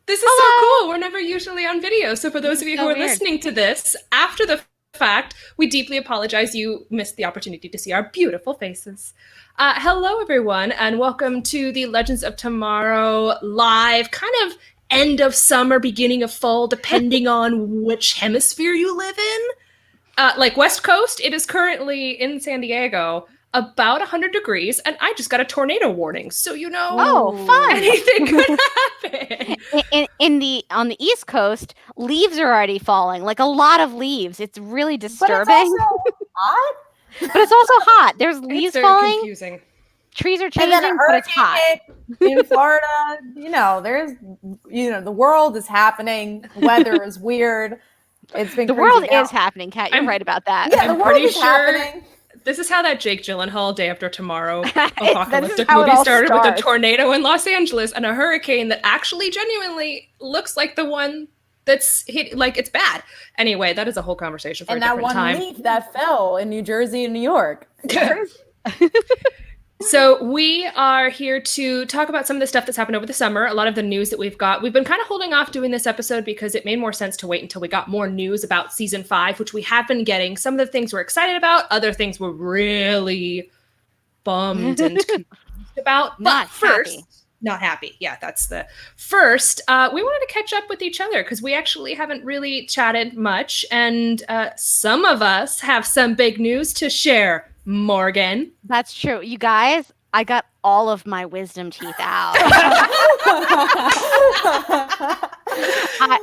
This is Hello. so cool. We're never usually on video. So for those of you So who are weird. listening to this after the fact, we deeply apologize you missed the opportunity to see our beautiful faces. Hello, everyone, and welcome to the Legends of Tomorrow live, kind of end of summer, beginning of fall, depending on which hemisphere you live in. Like West Coast, it is currently in San Diego about 100 degrees, and I just got a tornado warning. So, Oh, fun. anything could happen. On the East Coast, leaves are already falling, like a lot of leaves. It's really But it's disturbing. also hot. But it's also hot. There's It's leaves very falling, confusing. trees are And then a changing, but it's hot. hurricane hit in Florida. The world is happening. Weather is weird. It's been The crazy world now. is happening, Kat. You're I'm- right about that. Yeah, I'm the world pretty is sure happening. This is how that Jake Gyllenhaal Day After Tomorrow This apocalyptic is how it movie all started with a starts. tornado in Los Angeles and a hurricane that actually genuinely looks like the one that's hit, like it's bad. Anyway, that is a whole conversation for And a that different one time. leaf that fell in New Jersey and New York. So we are here to talk about some of the stuff that's happened over the summer, a lot of the news that we've got. We've been kind of holding off doing this episode because it made more sense to wait until we got more news about season 5, which we have been getting. Some of the things we're excited about, other things we're really bummed and confused about. But Not first, happy. not happy. Yeah, that's the first. We wanted to catch up with each other because we actually haven't really chatted much. And some of us have some big news to share. Morgan. That's true. You guys, I got all of my wisdom teeth out.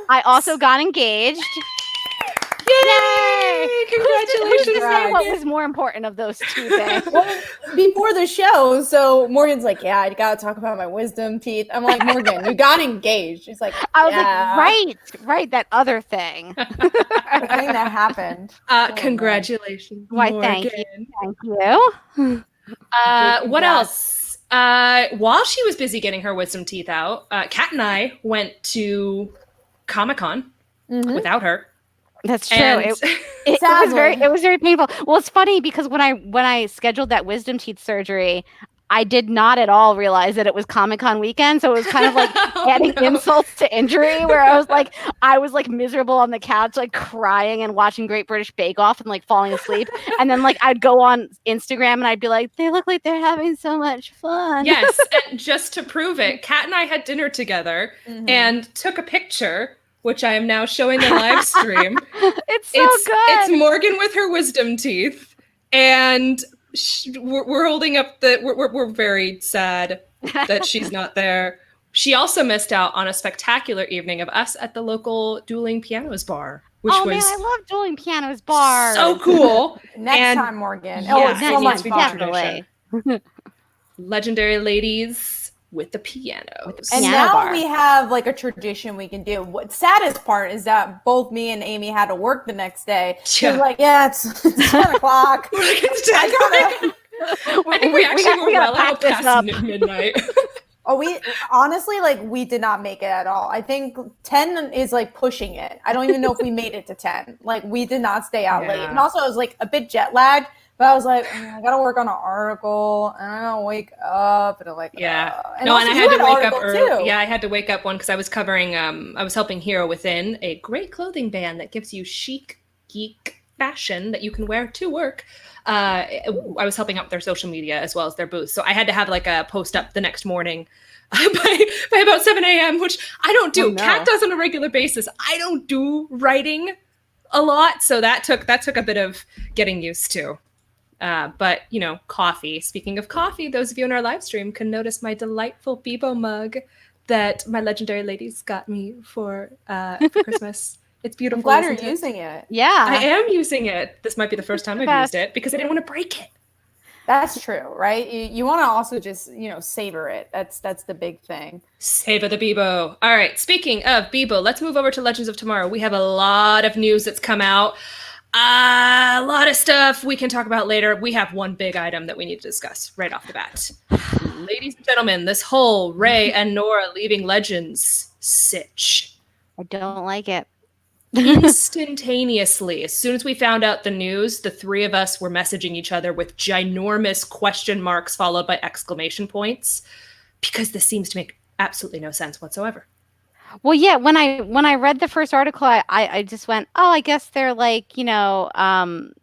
I also got engaged. Yay! Who's Congratulations. to say Brag. what was more important of those two things? Well, before the show, so Morgan's like, "Yeah, I gotta talk about my wisdom teeth." I'm like, "Morgan, you got engaged." She's like, I was "Yeah." like, right, that other thing. The thing that happened. Congratulations. Why, thank you. Morgan. Thank you. What Congrats. else? While she was busy getting her wisdom teeth out, Kat and I went to Comic-Con Mhm. without her. That's true. And It was Sadly. very painful. Well, it's funny because when I scheduled that wisdom teeth surgery, I did not at all realize that it was Comic-Con weekend. So it was kind of like adding insults to injury, where I was like miserable on the couch, like crying and watching Great British Bake Off and like falling asleep. And then like I'd go on Instagram and I'd be like, they look like they're having so much fun. Yes, and just to prove it, Kat and I had dinner together Mhm. and took a picture, which I am now showing the live stream. It's so good. It's Morgan with her wisdom teeth, and we're holding up we're very sad that she's not there. She also missed out on a spectacular evening of us at the local dueling pianos bar, which oh was man, I love dueling pianos bars. so cool. Next And- time, Morgan. Yeah, Oh, it's it so needs much to be fun. definitely. Legendary ladies with the pianos. And Piano now bar. we have like a tradition we can do. What saddest part is that both me and Amy had to work the next day. So Yeah. like, yeah, it's 10 o'clock. Morgan's dead. I think we actually were gotta well pack out this past up. midnight. Oh, we honestly, like, we did not make it at all. I think 10 is like pushing it. I don't even know if we made it to 10. Like, we did not stay out late. Yeah. And also, I was like a bit jet lagged, but I was like, I gotta work on an article and I gotta wake up. And I'm like, Yeah. And No, also, and I you had to an wake up article, early. too. Yeah, I had to wake up one because I was covering, I was helping Hero Within, a great clothing band that gives you chic, geek fashion that you can wear to work. I was helping out with their social media as well as their booth. So I had to have like a post up the next morning by about 7 a.m., which I don't do. Oh, no. Kat does on a regular basis. I don't do writing a lot. So that took a bit of getting used to. But, coffee. Speaking of coffee, those of you in our live stream can notice my delightful Bebo mug that my legendary ladies got me for Christmas. It's beautiful. I'm glad isn't you're it? using it. Yeah. I am using it. This might be the first time I've Best. used it because I didn't want to break it. That's true, right? You want to also just, savor it. That's the big thing. Savor the Bebo. All right. Speaking of Bebo, let's move over to Legends of Tomorrow. We have a lot of news that's come out. A lot of stuff we can talk about later. We have one big item that we need to discuss right off the bat. Ladies and gentlemen, this whole Ray and Nora leaving Legends sitch. I don't like it. Instantaneously, as soon as we found out the news, the three of us were messaging each other with ginormous question marks followed by exclamation points because this seems to make absolutely no sense whatsoever. Well, yeah, when I read the first article, I just went, oh, I guess they're like, Brandon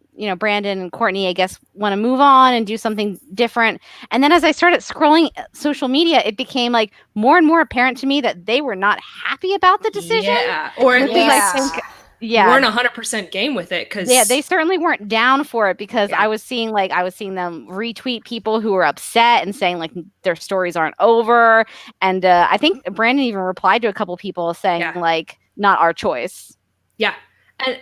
and Courtney, I guess, want to move on and do something different. And then as I started scrolling social media, it became like more and more apparent to me that they were not happy about the decision. Yeah, or at which is, I least think, yeah, weren't 100% game with it, because yeah, they certainly weren't down for it, because I was seeing them retweet people who were upset and saying like their stories aren't over, and I think Brandon even replied to a couple people saying like, not our choice. Yeah, and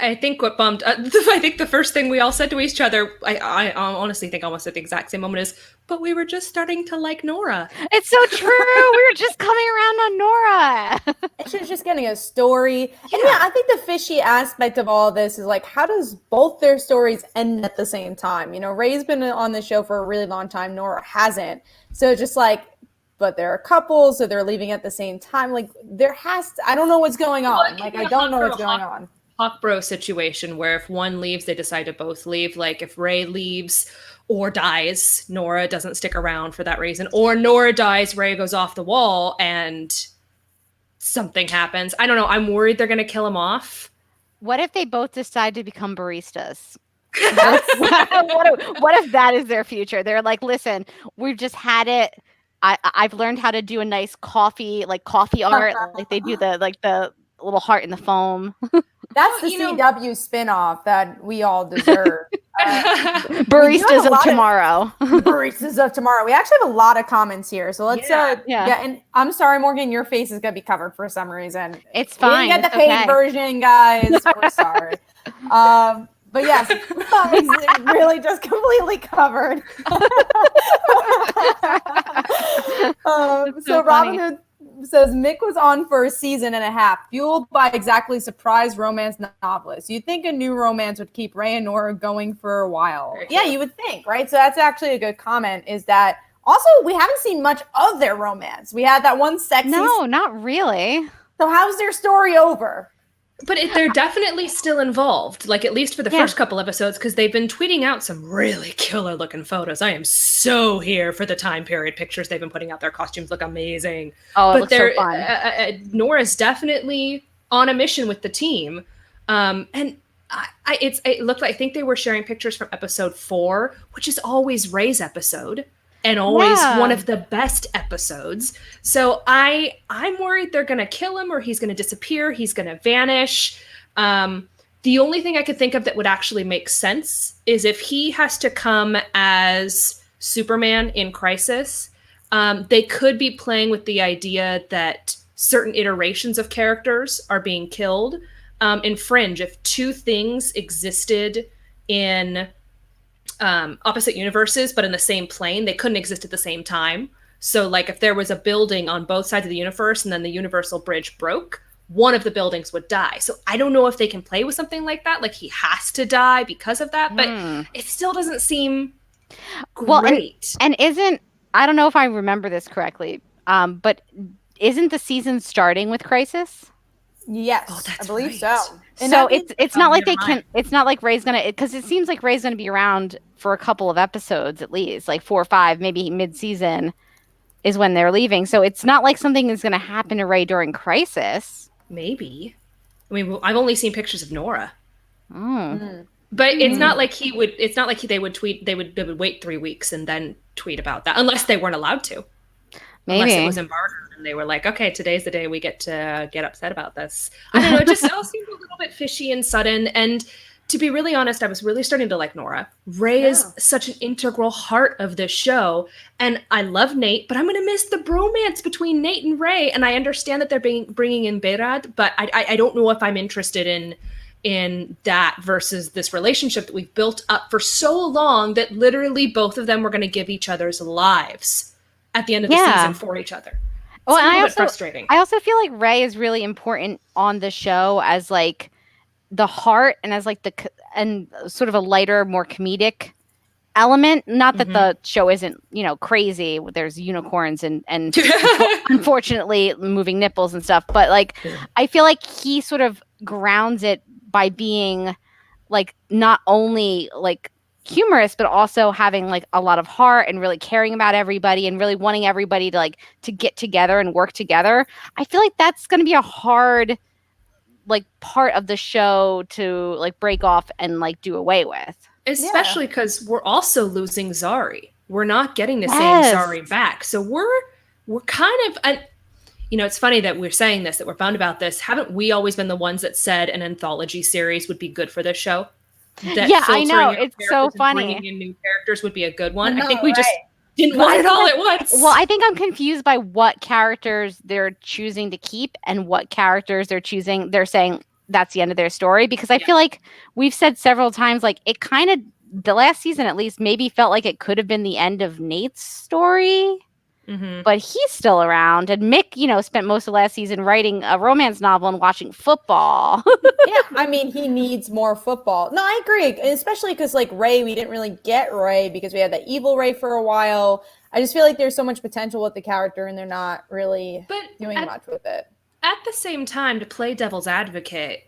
I think what bummed. I think the first thing we all said to each other, I honestly think almost at the exact same moment, is, "But we were just starting to like Nora." It's so true. We were just coming around on Nora. She was just getting a story. And yeah, I think the fishy aspect of all of this is like, how does both their stories end at the same time? You know, Ray's been on the show for a really long time. Nora hasn't. So just like, but they're a couple, so they're leaving at the same time. Like, I don't know what's going on. Like, I don't know what's going on. Hawk Bro situation where if one leaves, they decide to both leave. Like if Ray leaves or dies, Nora doesn't stick around for that reason. Or Nora dies, Ray goes off the wall, and something happens. I don't know. I'm worried they're going to kill him off. What if they both decide to become baristas? What if that is their future? They're like, listen, we've just had it. I've learned how to do a nice coffee art. Like they do the little heart in the foam. That's the CW spinoff that we all deserve. Baristas of tomorrow. Baristas of tomorrow. We actually have a lot of comments here. So let's and I'm sorry, Morgan, your face is gonna be covered for some reason. It's fine. We didn't get the paid version, guys. We're sorry. But yes, it's really just completely covered. So Robin Hood says Mick was on for a season and a half, fueled by exactly surprise romance novelists. You'd think a new romance would keep Ray and Nora going for a while. Yeah, you would think, right? So that's actually a good comment, is that also we haven't seen much of their romance. We had that one sexy... No, not really. So how's their story over? But they're definitely still involved, like at least for the first couple episodes, because they've been tweeting out some really killer looking photos. I am so here for the time period pictures they've been putting out. Their costumes look amazing. Oh, it looks so fun. Nora's definitely on a mission with the team, and it looked like, I think they were sharing pictures from episode 4, which is always Ray's episode. And always one of the best episodes. So I'm worried they're going to kill him, or he's going to disappear. He's going to vanish. The only thing I could think of that would actually make sense is if he has to come as Superman in Crisis. They could be playing with the idea that certain iterations of characters are being killed. In Fringe, if two things existed in opposite universes but in the same plane, they couldn't exist at the same time. So like if there was a building on both sides of the universe and then the universal bridge broke, one of the buildings would die. So I don't know if they can play with something like that, like he has to die because of that, but it still doesn't seem great. Well, and isn't, I don't know if I remember this correctly, but isn't the season starting with Crisis? Yes, I believe so. And so it's not like they can. It's not like Ray's gonna, because it seems like Ray's gonna be around for a couple of episodes at least, like 4 or 5, maybe mid-season is when they're leaving. So it's not like something is gonna happen to Ray during Crisis. Maybe. I mean, I've only seen pictures of Nora. But it's not like he would. It's not like they would tweet. They would wait 3 weeks and then tweet about that, unless they weren't allowed to. Maybe. Unless it was embargoed and they were like, okay, today's the day we get to get upset about this. I don't know. It just all seemed a little bit fishy and sudden. And to be really honest, I was really starting to like Nora. Ray is such an integral heart of this show. And I love Nate, but I'm going to miss the bromance between Nate and Ray. And I understand that they're bringing in Behrad, but I don't know if I'm interested in that versus this relationship that we've built up for so long that literally both of them were going to give each other's lives at the end of the season for each other. Well, and frustrating. I also feel like Ray is really important on the show as like the heart and as like and sort of a lighter, more comedic element. Not that the show isn't, crazy. There's unicorns and unfortunately moving nipples and stuff. But like, I feel like he sort of grounds it by being like not only like humorous, but also having like a lot of heart and really caring about everybody and really wanting everybody to like to get together and work together. I feel like that's going to be a hard like part of the show to like break off and like do away with. Especially because we're also losing Zari. We're not getting the same Zari back. So we're kind of, you know, it's funny that we're saying this, that we're bummed about this. Haven't we always been the ones that said an anthology series would be good for this show? That yeah, I know. It's so funny. Bringing in new characters would be a good one. I think we just didn't want it all at once. Well, I think I'm confused by what characters they're choosing to keep and what characters they're saying that's the end of their story, because I feel like we've said several times, like it kind of, the last season at least, maybe felt like it could have been the end of Nate's story. But he's still around, and Mick, you know, spent most of last season writing a romance novel and watching football. Yeah, I mean, he needs more football. No, I agree, especially because like Ray, we didn't really get Ray because we had that evil Ray for a while. I just feel like there's so much potential with the character, and they're not really doing much with it. At the same time, to play devil's advocate,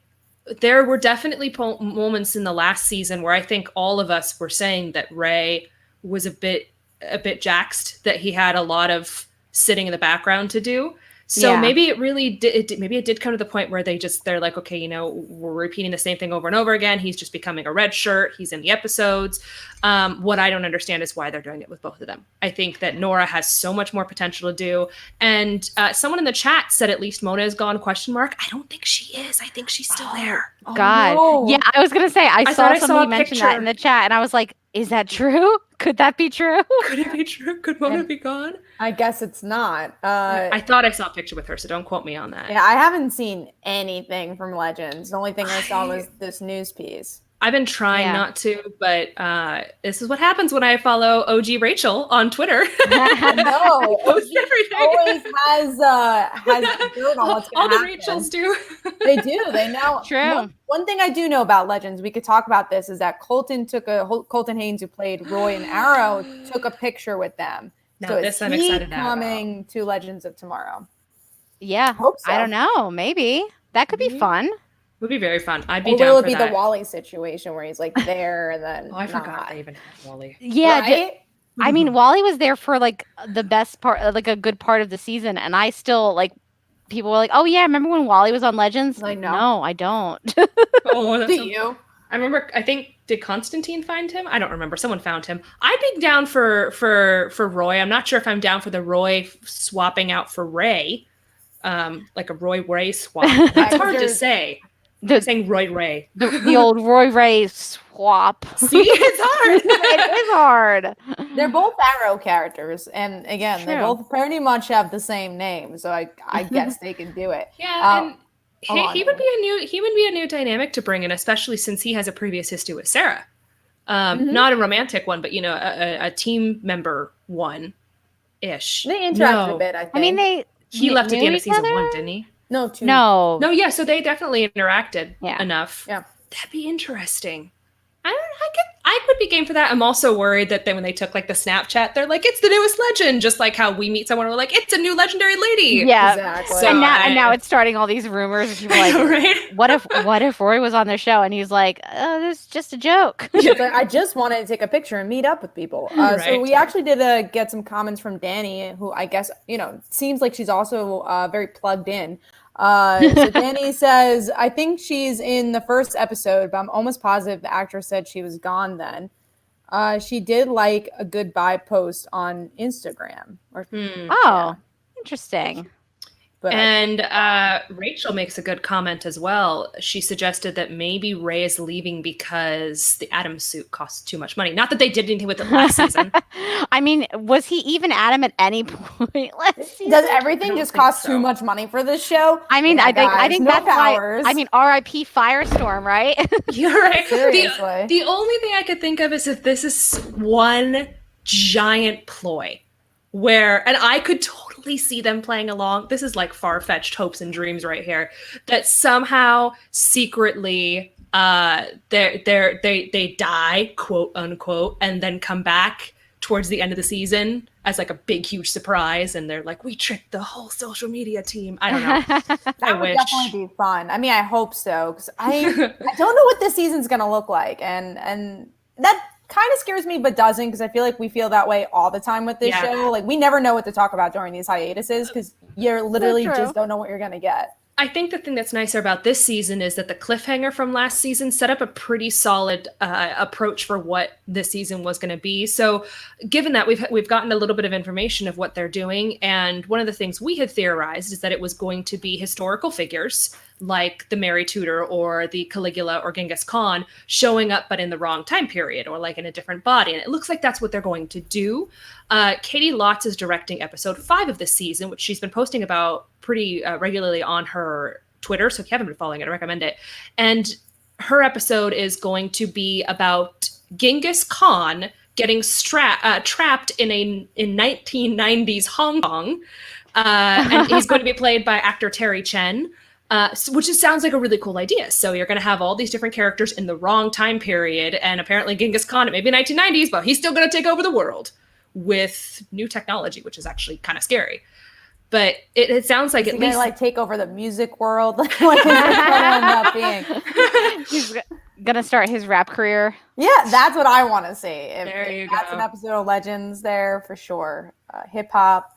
there were definitely moments in the last season where I think all of us were saying that Ray was a bit jaxed, that he had a lot of sitting in the background to do. So maybe it really did. Maybe it did come to the point where they're like, okay, you know, we're repeating the same thing over and over again. He's just becoming a red shirt. He's in the episodes. What I don't understand is why they're doing it with both of them. I think that Nora has so much more potential to do. And someone in the chat said at least Mona is gone, ? I don't think she is. I think she's still there. God. No. Yeah, I was going to say, I saw somebody mention that in the chat, and I was like, is that true? Could that be true? Could it be true? Could Mona be gone? I guess it's not. I thought I saw a picture with her, so don't quote me on that. Yeah, I haven't seen anything from Legends. The only thing I saw was this news piece. I've been trying not to, but this is what happens when I follow OG Rachel on Twitter. No, always has dirt on what's going to happen. All the Rachels do. They do. They know. True. One thing I do know about Legends, we could talk about this, is that Colton Haynes, who played Roy and Arrow, took a picture with them. Now, so this I'm excited about. Coming to Legends of Tomorrow. Yeah. Hope so. I don't know. Maybe. That could be fun. Would be very fun. I'd be down for that. Will it be the Wally situation where he's like there and then I forgot I even had Wally. Yeah. Right? I mean, Wally was there for like the best part, like a good part of the season. And I still like, people were like, oh yeah, remember when Wally was on Legends? Like, no, I don't. Do you? I remember, I think, did Constantine find him? I don't remember. Someone found him. I'd be down for Roy. I'm not sure if I'm down for the Roy swapping out for Ray. Like a Roy-Ray swap. That's hard to say. Saying Roy Ray. The old Roy Ray swap. See, it's hard. It is hard. They're both Arrow characters, and again, they both pretty much have the same name, so I guess they can do it. Yeah, and he would be a new dynamic to bring in, especially since he has a previous history with Sarah. Not a romantic one, but you know, a team member one ish. They interacted a bit, I think. I mean, he left at the end of season 1, didn't he? No, 2. No. Yeah, so they definitely interacted enough. Yeah. That'd be interesting. I could be game for that. I'm also worried that then when they took like the Snapchat, they're like, it's the newest legend, just like how we meet someone, we're like, it's a new legendary lady. Yeah. Exactly. So and now it's starting all these rumors. And people are like, right? What if Roy was on the show and he's like, oh, this is just a joke. I just wanted to take a picture and meet up with people. So we actually did get some comments from Danny, who I guess, you know, seems like she's also very plugged in. So Danny says, I think she's in the first episode, but I'm almost positive the actress said she was gone then. She did like a goodbye post on Instagram. Interesting. But and Rachel makes a good comment as well. She suggested that maybe Ray is leaving because the Atom suit costs too much money. Not that they did anything with it last season. I mean, was he even Atom at any point last season? Does everything just cost too much money for this show? I mean, I think no that's powers. why. I mean, R.I.P. Firestorm, right? You're right. Seriously. The only thing I could think of is if this is one giant ploy where, and I could totally see them playing along. This is like far-fetched hopes and dreams right here. That somehow secretly they die, quote unquote, and then come back towards the end of the season as like a big, huge surprise. And they're like, we tricked the whole social media team. I don't know. That would definitely be fun. I mean, I hope so, because I don't know what this season's gonna look like, and that kind of scares me, but doesn't, because I feel like we feel that way all the time with this show. Like, we never know what to talk about during these hiatuses because you literally just don't know what you're going to get. I think the thing that's nicer about this season is that the cliffhanger from last season set up a pretty solid approach for what this season was going to be. So given that we've gotten a little bit of information of what they're doing, and one of the things we had theorized is that it was going to be historical figures like the Mary Tudor or the Caligula or Genghis Khan showing up but in the wrong time period or like in a different body. And it looks like that's what they're going to do. Katie Lotz is directing episode 5 of this season, which she's been posting about pretty regularly on her Twitter. So if you haven't been following it, I recommend it. And her episode is going to be about Genghis Khan getting trapped in 1990s Hong Kong. And he's going to be played by actor Terry Chen. Which just sounds like a really cool idea. So you're going to have all these different characters in the wrong time period, and apparently Genghis Khan, it may be 1990s, but he's still going to take over the world with new technology, which is actually kind of scary. But it sounds like at least like take over the music world. Like what is end up being? He's gonna start his rap career. Yeah, that's what I want to see. If that's an episode of Legends there for sure. Hip hop.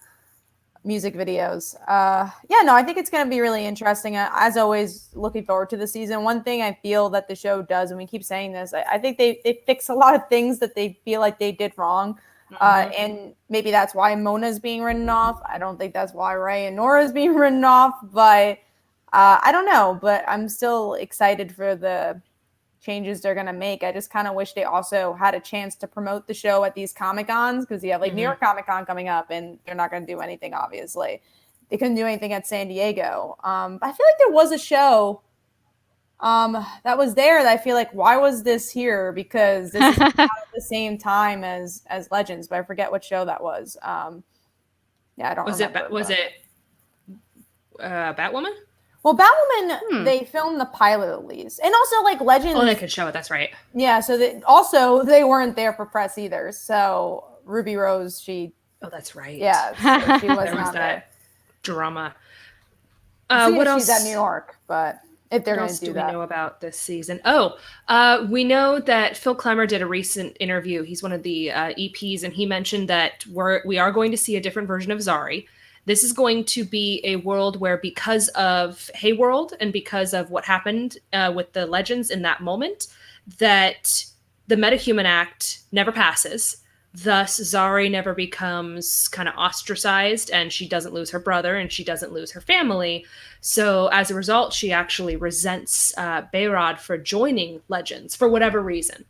Music videos. I think it's going to be really interesting. As always, looking forward to the season. One thing I feel that the show does, and we keep saying this, I think they fix a lot of things that they feel like they did wrong. And maybe that's why Mona's being written off. I don't think that's why Ray and Nora is being written off, but I don't know. But I'm still excited for the changes they're going to make. I just kind of wish they also had a chance to promote the show at these Comic-Cons, because you have like New York Comic-Con coming up and they're not going to do anything, obviously. They couldn't do anything at San Diego. I feel like there was a show that was there that I feel like, why was this here? Because this is at the same time as Legends, but I forget what show that was. I don't remember. Was it Batwoman? Well, Batwoman, they filmed the pilot at least. And also, like, Legends... Oh, they could show it. That's right. Yeah, so they weren't there for press either. So Ruby Rose, she... Oh, that's right. Yeah, so she was there not was that there. Drama. What else? She's at New York, but if they're going to do that. What else do we know about this season? We know that Phil Klemmer did a recent interview. He's one of the EPs, and he mentioned that we are going to see a different version of Zari. This is going to be a world where, because of Hayworld and because of what happened with the Legends in that moment, that the Metahuman Act never passes. Thus, Zari never becomes kind of ostracized, and she doesn't lose her brother, and she doesn't lose her family. So as a result, she actually resents Behrad for joining Legends for whatever reason.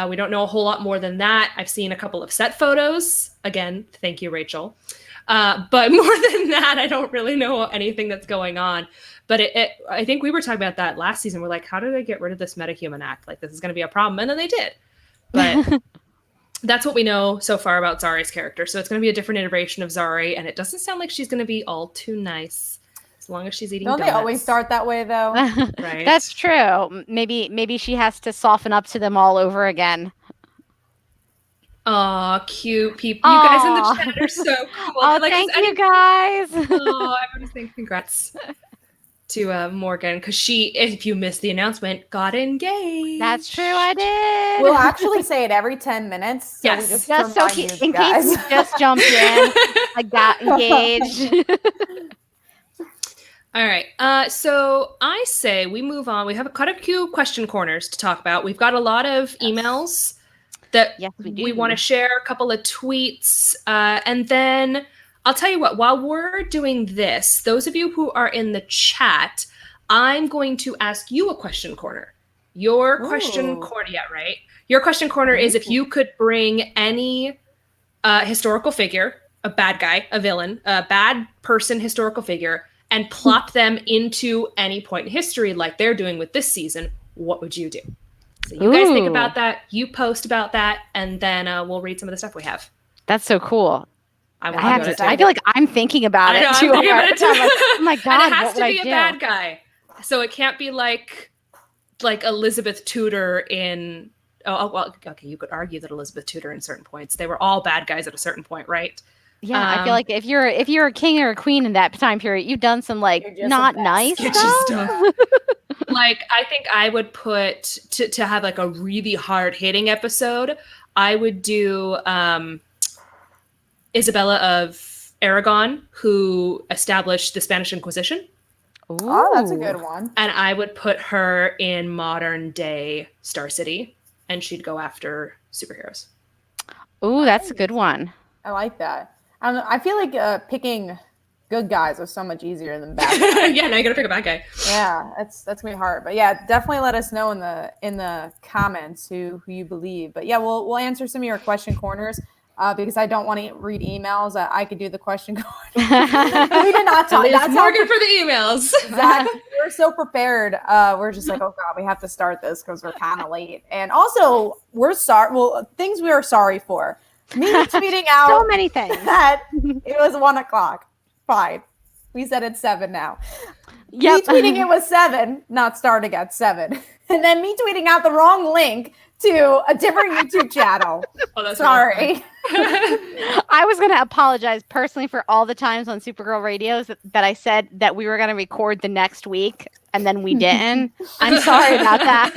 We don't know a whole lot more than that. I've seen a couple of set photos. Again, thank you, Rachel. But more than that, I don't really know anything that's going on. But I think we were talking about that last season. We're like, how do they get rid of this Metahuman Act? Like, this is going to be a problem. And then they did. But that's what we know so far about Zari's character. So it's going to be a different iteration of Zari. And it doesn't sound like she's going to be all too nice, as long as she's eating donuts. They always start that way, though? Right. That's true. Maybe she has to soften up to them all over again. Aw, cute people. You guys in the chat are so cool. Oh, thank you guys. Everybody's saying congrats to Morgan, because she, if you missed the announcement, got engaged. That's true, I did. We'll actually say it every 10 minutes. So yes. We just so in case you just jumped in, I got engaged. All right. So I say we move on. We have quite a few question corners to talk about. We've got a lot of emails that we want to share, a couple of tweets, and then I'll tell you what, while we're doing this, those of you who are in the chat, I'm going to ask you a question corner. Your question corner, right? Your question corner is if you could bring any historical figure, a bad guy, a villain, a bad person historical figure, and plop them into any point in history like they're doing with this season, what would you do? So you guys think about that, you post about that, and then we'll read some of the stuff we have. That's so cool. I feel like I'm thinking about it too. Oh my God, and it has to be a bad guy. So it can't be like Elizabeth Tudor in... okay, you could argue that Elizabeth Tudor in certain points. They were all bad guys at a certain point, right? Yeah, I feel like if you're a king or a queen in that time period, you've done some not nice stuff. like, I think I would put to have like a really hard hitting episode. I would do Isabella of Aragon, who established the Spanish Inquisition. Ooh. Oh, that's a good one. And I would put her in modern day Star City, and she'd go after superheroes. Ooh, that's a good one. I like that. I don't know. I feel like picking good guys is so much easier than bad guys. Yeah, now you gotta pick a bad guy. Yeah, that's gonna be hard. But yeah, definitely let us know in the comments who you believe. But yeah, we'll answer some of your question corners. Because I don't want to read emails. I could do the question corner. We did not talk. That's Morgan for the emails. Exactly. We're so prepared. We're just like, oh God, we have to start this because we're kind of late. And also, we're sorry. Well, things we are sorry for. Me tweeting out So many things. that it was 1:00. Fine. We said it's 7 now. Yep. Me tweeting it was 7, not starting at 7. And then me tweeting out the wrong link to a different YouTube channel. Oh, that's sorry. I was going to apologize personally for all the times on Supergirl radios that I said that we were going to record the next week and then we didn't. I'm sorry about that.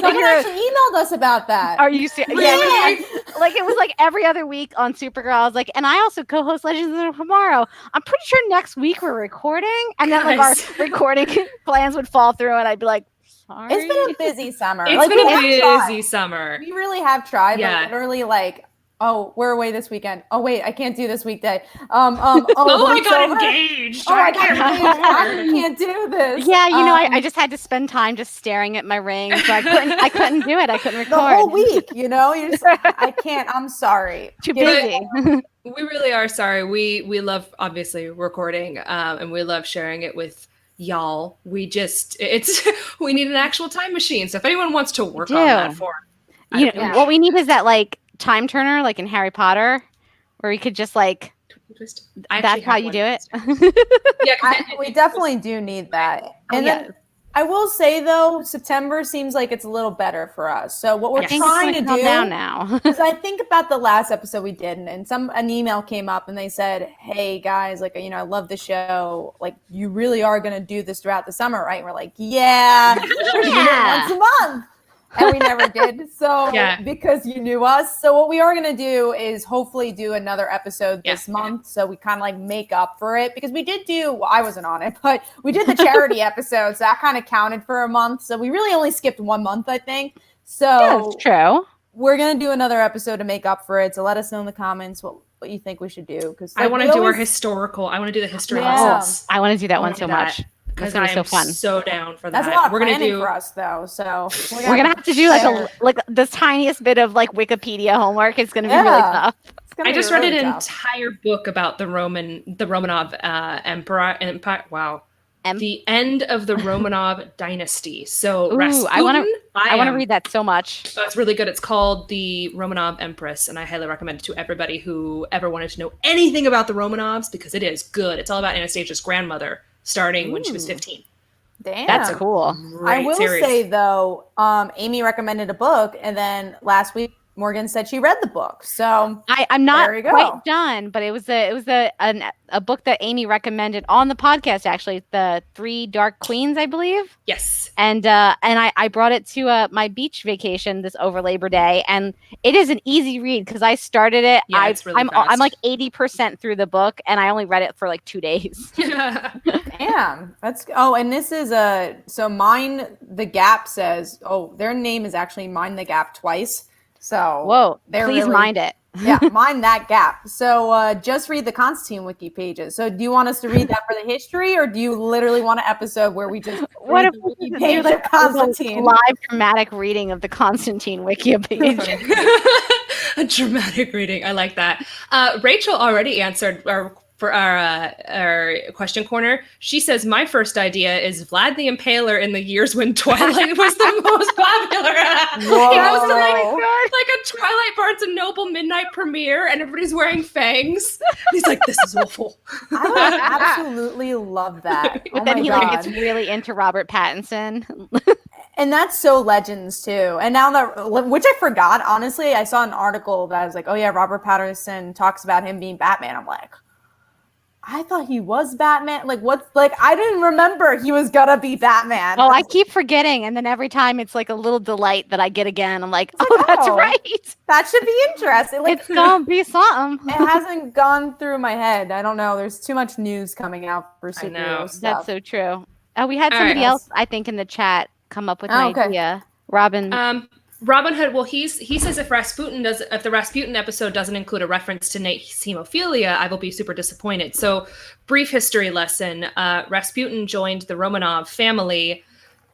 Someone actually emailed us about that. Are you serious? Really? Yeah, like it was like every other week on Supergirl. I was like, and I also co-host Legends of Tomorrow. I'm pretty sure next week we're recording, and then like our recording plans would fall through, and I'd be like, sorry. It's been a busy summer. It's like, been we a have busy tried. summer. We really have tried, Yeah. but literally like, oh, we're away this weekend. Oh wait, I can't do this weekday. Oh, I week's got over. engaged. Oh, I got can't engaged. I record. can't do this. Yeah, you know, I just had to spend time just staring at my ring, so I couldn't do it. I couldn't record The whole week, you know, you're just like, I can't. I'm sorry. Too Give busy. We really are sorry. We love obviously recording, and we love sharing it with y'all. We just we need an actual time machine. So if anyone wants to work on that for, you know, what we need is that like time turner, like in Harry Potter, where we could just like. That's how you do it. Yeah, we definitely do need that. And then I will say though, September seems like it's a little better for us. So what we're trying to do down now, because I think about the last episode we did, and an email came up, and they said, "Hey guys, like I love the show. Like you really are going to do this throughout the summer, right?" And we're like, "Yeah, we're doing it once a month." And we never did. So because you knew us. So what we are going to do is hopefully do another episode this month. So we kind of like make up for it because we did I wasn't on it, but we did the charity episode. So that kind of counted for a month. So we really only skipped 1 month, I think. So that's true. We're going to do another episode to make up for it. So let us know in the comments what you think we should do. Because I want to do our historical. I want to do the history lessons. I want to do that one so much. Because I am so down for that. That's a lot of planning for us, though. So we're gonna have to do like the tiniest bit of like Wikipedia homework. It's gonna be really tough. I just read an entire book about the Romanov Empire. Wow, the end of the Romanov dynasty. So Rasputin, I want to read that so much. Oh, it's really good. It's called The Romanov Empress, and I highly recommend it to everybody who ever wanted to know anything about the Romanovs because it is good. It's all about Anastasia's grandmother. Starting when she was 15. Damn. That's cool. I will say, though, Amy recommended a book, and then last week Morgan said she read the book. So I'm not quite done, but it was a book that Amy recommended on the podcast, actually, the 3 Dark Queens, I believe. Yes. And I brought it to my beach vacation this over Labor Day, and it is an easy read because I started it. Yeah, it's really fast. I'm like 80% through the book, and I only read it for like 2 days. Damn, and this is so Mind the Gap says, their name is actually Mind the Gap twice. So whoa, please mind it. Yeah, mind that gap. So just read the Constantine wiki pages. So do you want us to read that for the history, or do you literally want an episode where we just read the wiki page of Constantine? Live dramatic reading of the Constantine wiki page. A dramatic reading. I like that. Rachel already answered for our question corner. She says, my first idea is Vlad the Impaler in the years when Twilight was the most popular. Whoa. He goes to like a Twilight Barnes and Noble midnight premiere and everybody's wearing fangs. And he's like, this is awful. I would absolutely love that. But then he gets really into Robert Pattinson. And that's so Legends too. And now which I forgot, honestly, I saw an article that I was like, oh yeah, Robert Pattinson talks about him being Batman. I'm like, I thought he was Batman. Like, what's like? I didn't remember he was gonna be Batman. Oh, I keep forgetting, and then every time it's like a little delight that I get again. I'm like, oh, that's right. That should be interesting. Like, it's gonna be something. It hasn't gone through my head. I don't know. There's too much news coming out for superhero stuff. That's so true. We had somebody else, I think, in the chat come up with an idea. Robin. Robin Hood, well, he says if the Rasputin episode doesn't include a reference to Nate's hemophilia, I will be super disappointed. So, brief history lesson: Rasputin joined the Romanov family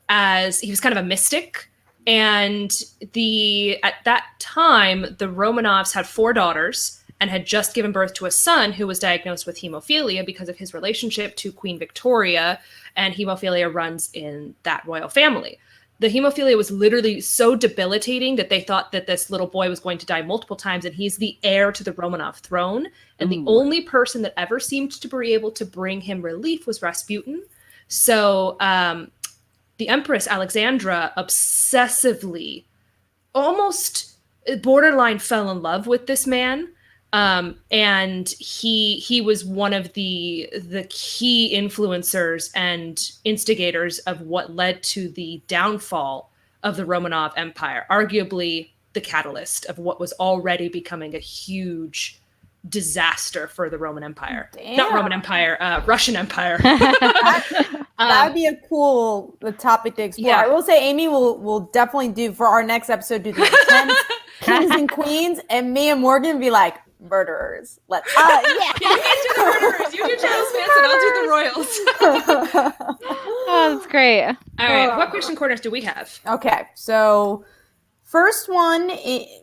as he was kind of a mystic, and at that time the Romanovs had 4 daughters and had just given birth to a son who was diagnosed with hemophilia because of his relationship to Queen Victoria, and hemophilia runs in that royal family. The hemophilia was literally so debilitating that they thought that this little boy was going to die multiple times, and he's the heir to the Romanov throne. And the only person that ever seemed to be able to bring him relief was Rasputin. So the Empress Alexandra obsessively, almost borderline fell in love with this man. And he was one of the key influencers and instigators of what led to the downfall of the Romanov Empire, arguably the catalyst of what was already becoming a huge disaster for the Roman Empire. Damn. Not Roman Empire, Russian Empire. That would be a cool topic to explore. Yeah. I will say Amy will definitely do, for our next episode, do the 10 kings and queens, and me and Morgan be like, murderers. Let's yeah. You guys do the murderers. You do Charles Manson. I'll do the royals. Oh, that's great. All right. What question corners do we have? Okay. So first one,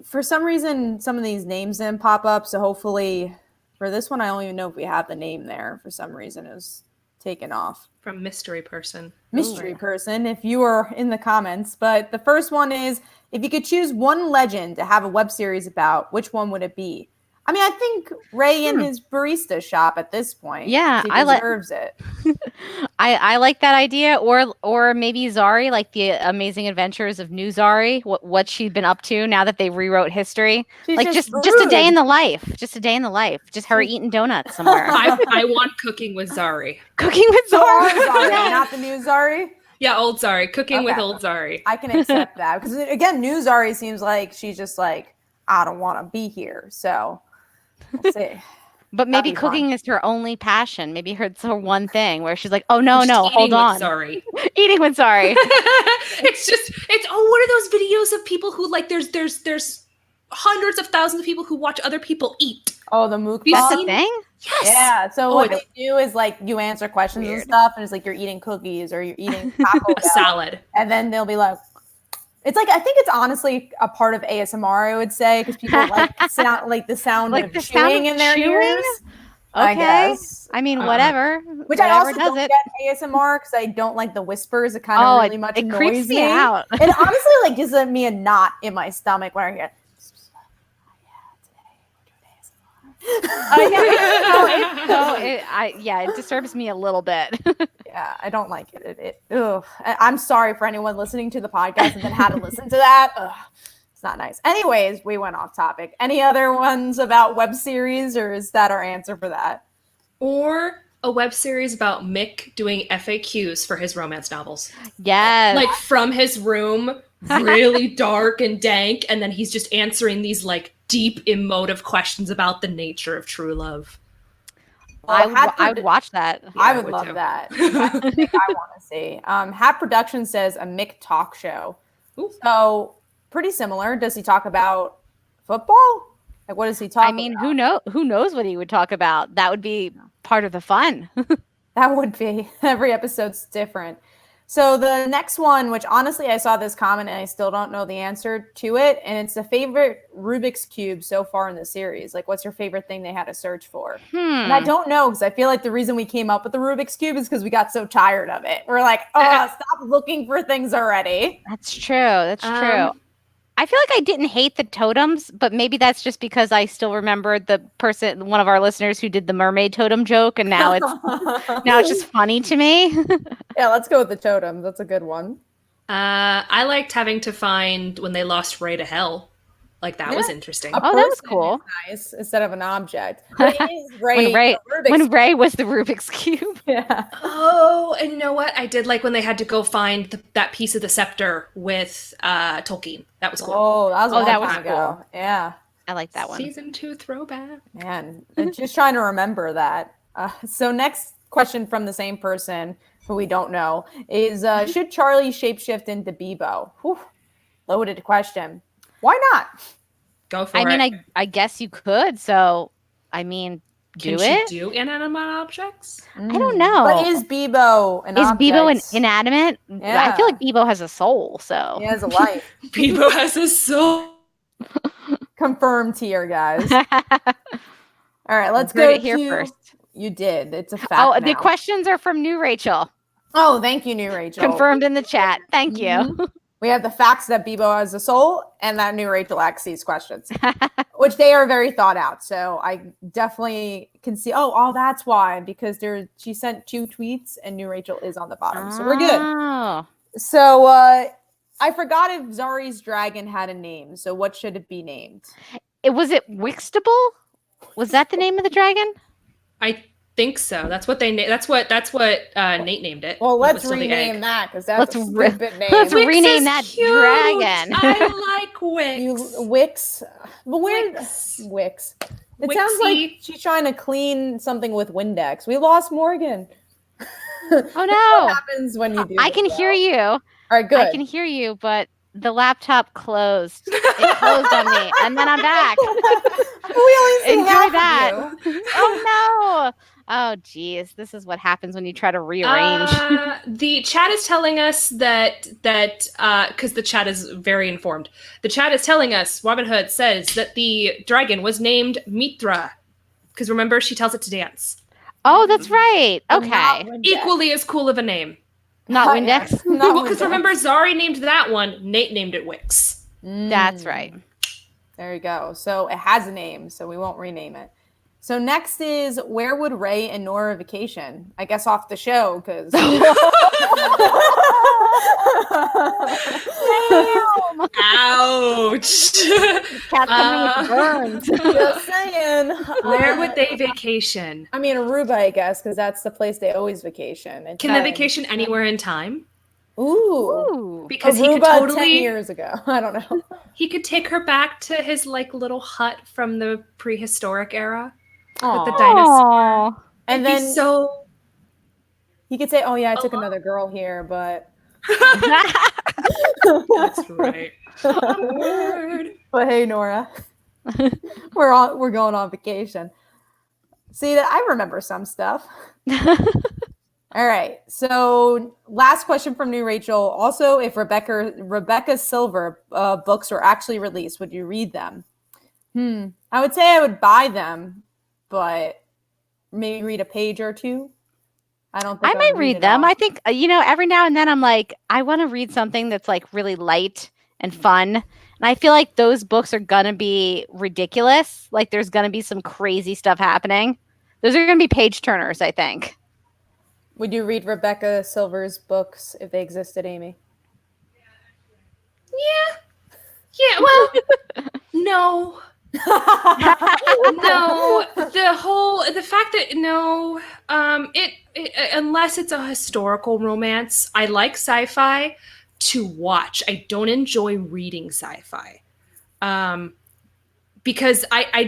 for some reason, some of these names didn't pop up. So hopefully for this one, I don't even know if we have the name there. For some reason, it was taken off. From Mystery Person. Mystery Person, if you were in the comments. But the first one is, if you could choose one legend to have a web series about, which one would it be? I mean, I think Ray in his barista shop at this point. Yeah, he deserves it. I like that idea, or maybe Zari, like the Amazing Adventures of New Zari, what she'd been up to now that they rewrote history. She's like just a day in the life, just her eating donuts somewhere. I want Cooking with Zari. Cooking with Zari, not the new Zari. Yeah, old Zari. Cooking with old Zari. I can accept that because again, new Zari seems like she's just like, I don't want to be here, so. We'll see. But maybe cooking is her only passion. Maybe it's her one thing where she's like, oh, no, hold on. Sorry. Eating with Zari. it's what are those videos of people who like, there's hundreds of thousands of people who watch other people eat. Oh, the mukbang. That's a thing? Yes. Yeah. So what they do is like you answer questions and stuff, and it's like you're eating cookies or you're eating Taco Bell, salad. And then they'll be like, it's like, I think it's honestly a part of ASMR, I would say, because people like the sound of chewing in their ears. Okay. I guess. I mean, whatever. Which I also don't get ASMR because I don't like the whispers. It kind of really much annoys creeps me out. It honestly like gives me a knot in my stomach when I hear it disturbs me a little bit. Yeah, I don't like it. I'm sorry for anyone listening to the podcast and then had to listen to that. It's not nice. Anyways, we went off topic. Any other ones about web series, or is that our answer for that? Or a web series about Mick doing FAQs for his romance novels. Yes. Like from his room, really dark and dank, and then he's just answering these like deep emotive questions about the nature of true love. Well, I would watch that. Yeah, I would love that. That's the thing I want to see. Hat Production says a Mick talk show. Ooh. So pretty similar. Does he talk about football? Like, what does he talk about? I mean, who knows what he would talk about? That would be part of the fun. That would be. Every episode's different. So the next one, which honestly I saw this comment and I still don't know the answer to it, and it's the favorite Rubik's Cube so far in the series. Like, what's your favorite thing they had to search for? And I don't know, because I feel like the reason we came up with the Rubik's Cube is because we got so tired of it. We're like, stop looking for things already. That's true. True. I feel like I didn't hate the totems, but maybe that's just because I still remember one of our listeners who did the mermaid totem joke, and now it's just funny to me. Yeah, let's go with the totems. That's a good one. I liked having to find when they lost Ray to hell. Like that was interesting. A Oh, that was person cool. is nice instead of an object. But it is Ray, when Ray was the Rubik's Cube. Yeah. Oh, and you know what? I did like when they had to go find that piece of the scepter with Tolkien. That was cool. Oh, that was a long that was time ago. cool. Yeah. I like that one. Season 2 throwback. Man, I'm just trying to remember that. So next question from the same person who we don't know is, should Charlie shapeshift into Bebo? Whew, loaded question. Why not? Go for it. I mean, I guess you could. So, I mean, Can she do inanimate objects? I don't know. But is Bebo an object? Bebo inanimate? Yeah. I feel like Bebo has a soul. So He has a life. Bebo has a soul. Confirmed here, guys. All right, let's Heard go it here first. You did. It's a fact. Oh, now. the questions are from New Rachel. Oh, thank you, New Rachel. Confirmed in the chat. Thank you. We have the facts that Bebo has a soul and that New Rachel asks these questions, which they are very thought out. So I definitely can see. Oh, that's why, because she sent 2 tweets and New Rachel is on the bottom. So we're good. Oh. So I forgot if Zari's dragon had a name. So what should it be named? Was it Wixtable? Was that the name of the dragon? I think so. That's what That's what Nate named it. Well, let's Still the egg. rename that because that's a stupid name. Let's Wix rename is that cute. dragon. I like Wix. Wix. But where Wix? It sounds Wixie. like she's trying to clean something with Windex. We lost Morgan. Oh What no. happens when you do I can this, hear though? you. All right, good. I can hear you, but the laptop closed. It closed on me, and then I'm back. We only see Enjoy half that. of you. Oh no. Oh geez, this is what happens when you try to rearrange. The chat is telling us that because the chat is very informed. The chat is telling us, Robin Hood says that the dragon was named Mitra. Because remember, she tells it to dance. Oh, that's right. Not Okay. Windex. Equally as cool of a name. Not Oh, Windex. yeah. Not Well, because Windex. remember, Zari named that one, Nate named it Wix. That's right. There you go. So it has a name, so we won't rename it. So next is, where would Ray and Nora vacation? I guess off the show, because Ouch. Cat's coming with burns. just saying. Where would they vacation? I mean, Aruba, I guess, because that's the place they always vacation. It's Can they time. vacation anywhere in time? Ooh. Ooh. Because he could Aruba 10 totally years ago. I don't know. he could take her back to his like little hut from the prehistoric era with the Aw. dinosaur. And It'd be then so he could say, "Oh yeah, I took Hello? another girl here," but that's right. Word. but hey, Nora, we're going on vacation. See that I remember some stuff. All right. So last question from New Rachel. Also, if Rebecca Silver books were actually released, would you read them? I would say I would buy them, but maybe read a page or two. I don't think I might read it them. all. I think, every now and then I'm like, I want to read something that's like really light and fun. And I feel like those books are going to be ridiculous. Like there's going to be some crazy stuff happening. Those are going to be page turners, I think. Would you read Rebecca Silver's books if they existed, Amy? Yeah, well, no. No, the fact that no, it unless it's a historical romance, I like sci-fi to watch. I don't enjoy reading sci-fi, because I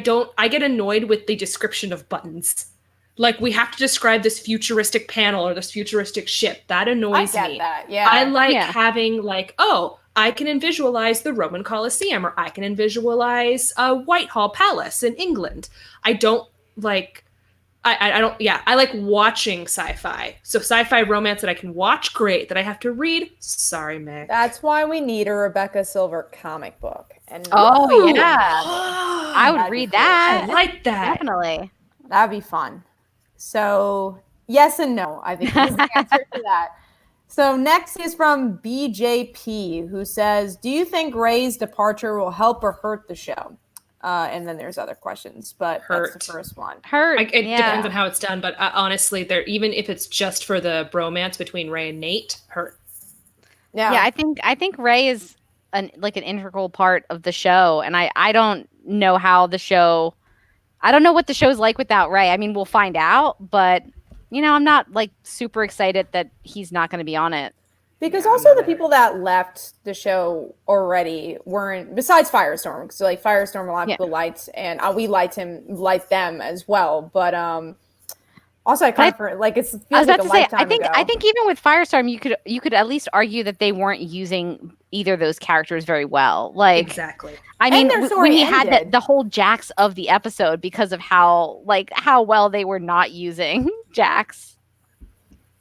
get annoyed with the description of buttons. Like we have to describe this futuristic panel or this futuristic ship. That annoys I get me. that. Yeah. I like Yeah. having like, oh, I can visualize the Roman Colosseum, or I can visualize Whitehall Palace in England. I don't like, I don't, yeah, I like watching sci-fi. So sci-fi romance that I can watch, great. That I have to read, sorry, Meg. That's why we need a Rebecca Silver comic book. And Oh, yeah. I would That'd be read cool. that. I like that. Definitely. That'd be fun. So yes and no, I think is the answer to that. So next is from BJP, who says, do you think Ray's departure will help or hurt the show? And then there's other questions, but Hurt. that's the first one. Hurt. It yeah. depends on how it's done, but honestly, there, even if it's just for the bromance between Ray and Nate, hurt. Yeah, I think Ray is an integral part of the show, and I don't know how the show. I don't know what the show's like without Ray. I mean, we'll find out, but I'm not like super excited that he's not going to be on it. Because also the people that left the show already weren't, besides Firestorm, because like Firestorm, a lot of people liked, and we liked them as well. But also I kind of like it's. I was about to say, I think even with Firestorm, you could at least argue that they weren't using either of those characters very well. Like exactly. I mean, we had the whole Jax of the episode because of how well they were not using Jax.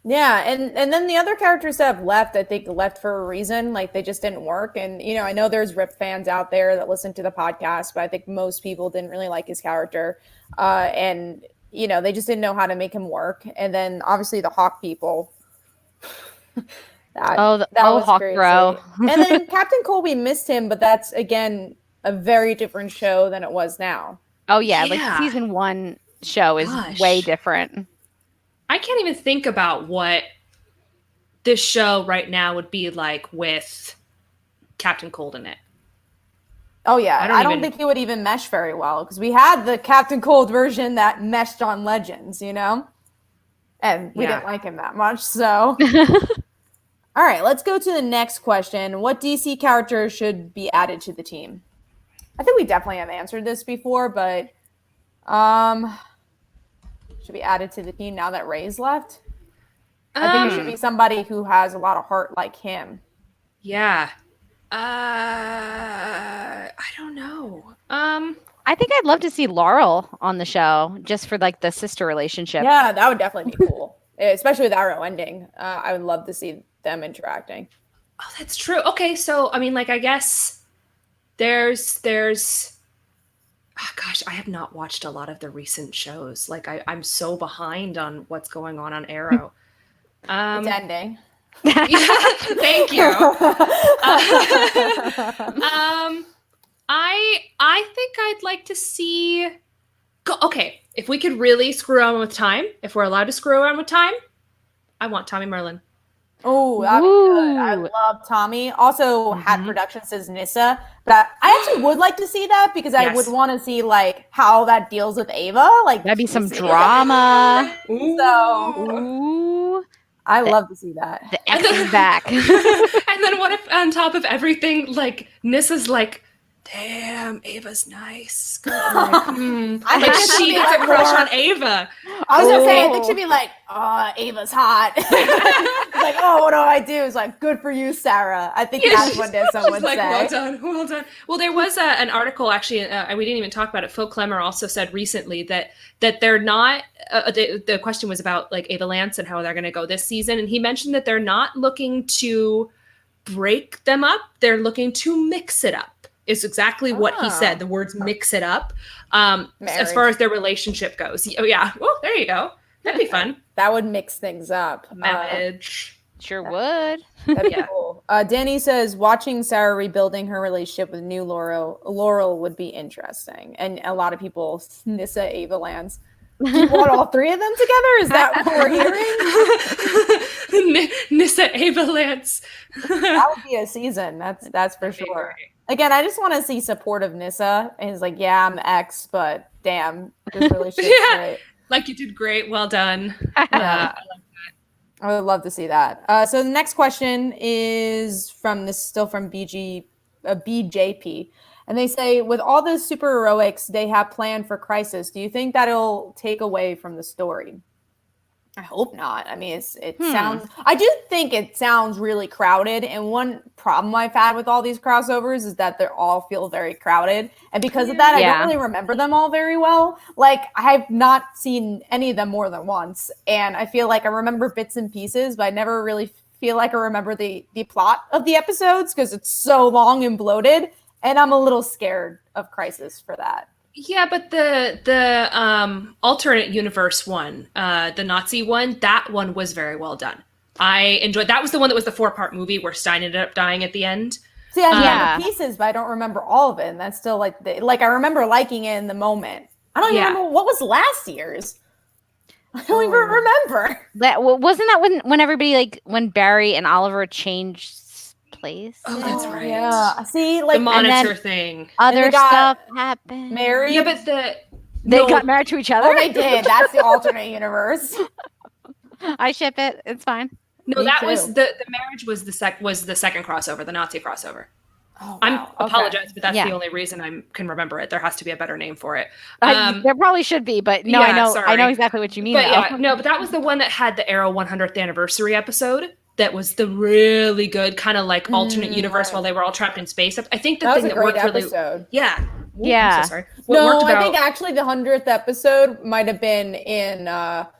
Yeah, and then the other characters that have left, I think left for a reason. Like they just didn't work. And I know there's Rip fans out there that listen to the podcast, but I think most people didn't really like his character. And they just didn't know how to make him work. And then obviously the Hawk people. that was Hawk crazy. Bro. And then Captain Colby missed him, but that's again a very different show than it was now. Oh yeah. Like season 1 show is way different. I can't even think about what this show right now would be like with Captain Cold in it. Oh yeah, I don't think he would even mesh very well because we had the Captain Cold version that meshed on Legends, and we didn't like him that much. So, all right, let's go to the next question. What DC character should be added to the team? I think we definitely have answered this before, but should be added to the team now that Ray's left? I think it should be somebody who has a lot of heart like him. Yeah. I don't know. I think I'd love to see Laurel on the show just for like the sister relationship. Yeah, that would definitely be cool. Especially with Arrow ending. I would love to see them interacting. Oh, that's true. Okay, so I mean, like, I guess there's oh, gosh, I have not watched a lot of the recent shows. Like I'm so behind on what's going on Arrow. It's ending. Thank you. I think I'd like to see. Okay, if we could really screw around with time, if we're allowed to screw around with time, I want Tommy Merlin. Oh, that'd be good. I love Tommy. Also, Hat Productions says Nyssa, but I actually would like to see that because I would want to see like how that deals with Ava. Like that'd be some drama. So, I love to see that. The X is back. And then what if on top of everything, like Nissa's like, damn, Ava's nice. I think she has a crush on Ava. I was gonna say, I think she'd be like, Ava's hot. Like, what do I do? It's like, good for you, Sarah. I think that's what Nissa would say. Well done. Well, there was an article actually, and we didn't even talk about it. Phil Klemmer also said recently that they're not. The question was about like Ava Lance and how they're going to go this season, and he mentioned that they're not looking to break them up. They're looking to mix it up. Is exactly what he said. The words "mix it up," as far as their relationship goes. Oh yeah. Well, there you go. That'd be fun. That would mix things up. Sure would. That'd be cool. Danny says watching Sarah rebuilding her relationship with new Laurel would be interesting, and a lot of people Nyssa Ava Lance. Do you want all three of them together? Is that what we're hearing? Nyssa Ava Lance. That would be a season. That's for sure. Again, I just want to see supportive Nyssa. And he's like, yeah, I'm X, but damn, this relationship's great. Like you did great. Well done. I like that. I would love to see that. So the next question is from BJP. And they say, with all the superheroics they have planned for Crisis, do you think that'll take away from the story? I hope not. I mean, I do think it sounds really crowded. And one problem I've had with all these crossovers is that they all feel very crowded. And because of that, I don't really remember them all very well. Like, I have not seen any of them more than once. And I feel like I remember bits and pieces, but I never really feel like I remember the plot of the episodes because it's so long and bloated. And I'm a little scared of Crisis for that. Yeah, but the alternate universe one, the Nazi one, that one was very well done. I enjoyed that. Was the one that was the 4-part movie where Stein ended up dying at the end. See, I remember pieces, but I don't remember all of it. And that's still like I remember liking it in the moment. I don't even remember what was last year's. I don't even remember. Wasn't that when everybody when Barry and Oliver changed place. Oh, that's right. Yeah. See, The like monitor thing. Other they got stuff happened. married. Yeah, but They got married to each other. Oh, they did. That's the alternate universe. I ship it. It's fine. No, Me that too. was the marriage was the second crossover, the Nazi crossover. Oh, wow. I'm Okay. apologize, but that's Yeah. the only reason I can remember it. There has to be a better name for it. There probably should be, but no, yeah, I know exactly what you mean. But though. yeah, no, but that was the one that had the Arrow 100th anniversary episode. That was the really good kind of like alternate universe right. while they were all trapped in space. I think the That was thing a that great worked really, episode. yeah, Ooh, Yeah. I'm so sorry. What worked I about, think actually the 100th episode might have been in that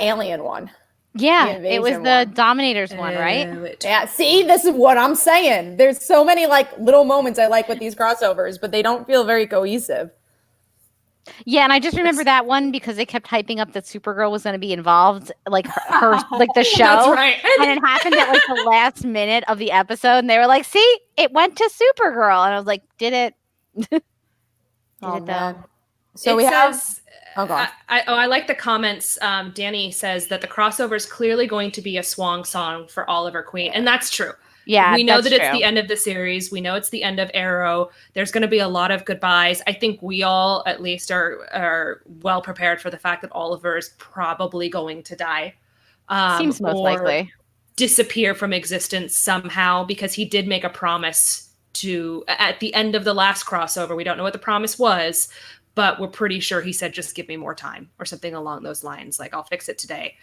alien one. Yeah, The it was invasion the one. Dominators one, right? Yeah, see, this is what I'm saying. There's so many like little moments I like with these crossovers, but they don't feel very cohesive. Yeah, and I just remember that one because they kept hyping up that Supergirl was going to be involved, like her like the show. That's right. And it happened at like the last minute of the episode, and they were like, "See, it went to Supergirl," and I was like, "Did it? Did Oh, it though?" man. So It we says, have. I like the comments. Danny says that the crossover is clearly going to be a swan song for Oliver Queen, and that's true. Yeah, we know that that's it's true. the end of the series. We know it's the end of Arrow. There's going to be a lot of goodbyes. I think we all, at least, are well prepared for the fact that Oliver is probably going to die. Seems most likely. Disappear from existence somehow, because he did make a promise to, at the end of the last crossover. We don't know what the promise was, but we're pretty sure he said, just give me more time or something along those lines. Like, I'll fix it today.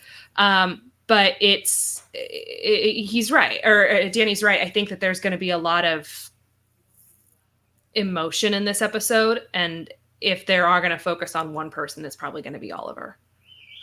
But he's right, or Danny's right. I think that there's going to be a lot of emotion in this episode. And if they are going to focus on one person, it's probably going to be Oliver.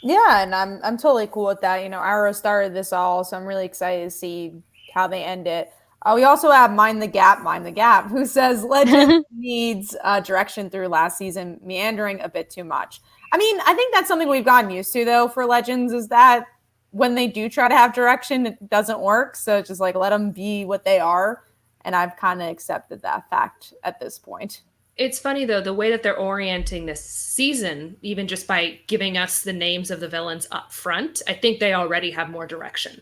Yeah, and I'm totally cool with that. You know, Arrow started this all, so I'm really excited to see how they end it. We also have Mind the Gap, who says Legend needs direction through last season, meandering a bit too much. I mean, I think that's something we've gotten used to, though, for Legends, is that when they do try to have direction, it doesn't work. So it's just like, let them be what they are. And I've kind of accepted that fact at this point. It's funny, though, the way that they're orienting this season, even just by giving us the names of the villains up front, I think they already have more direction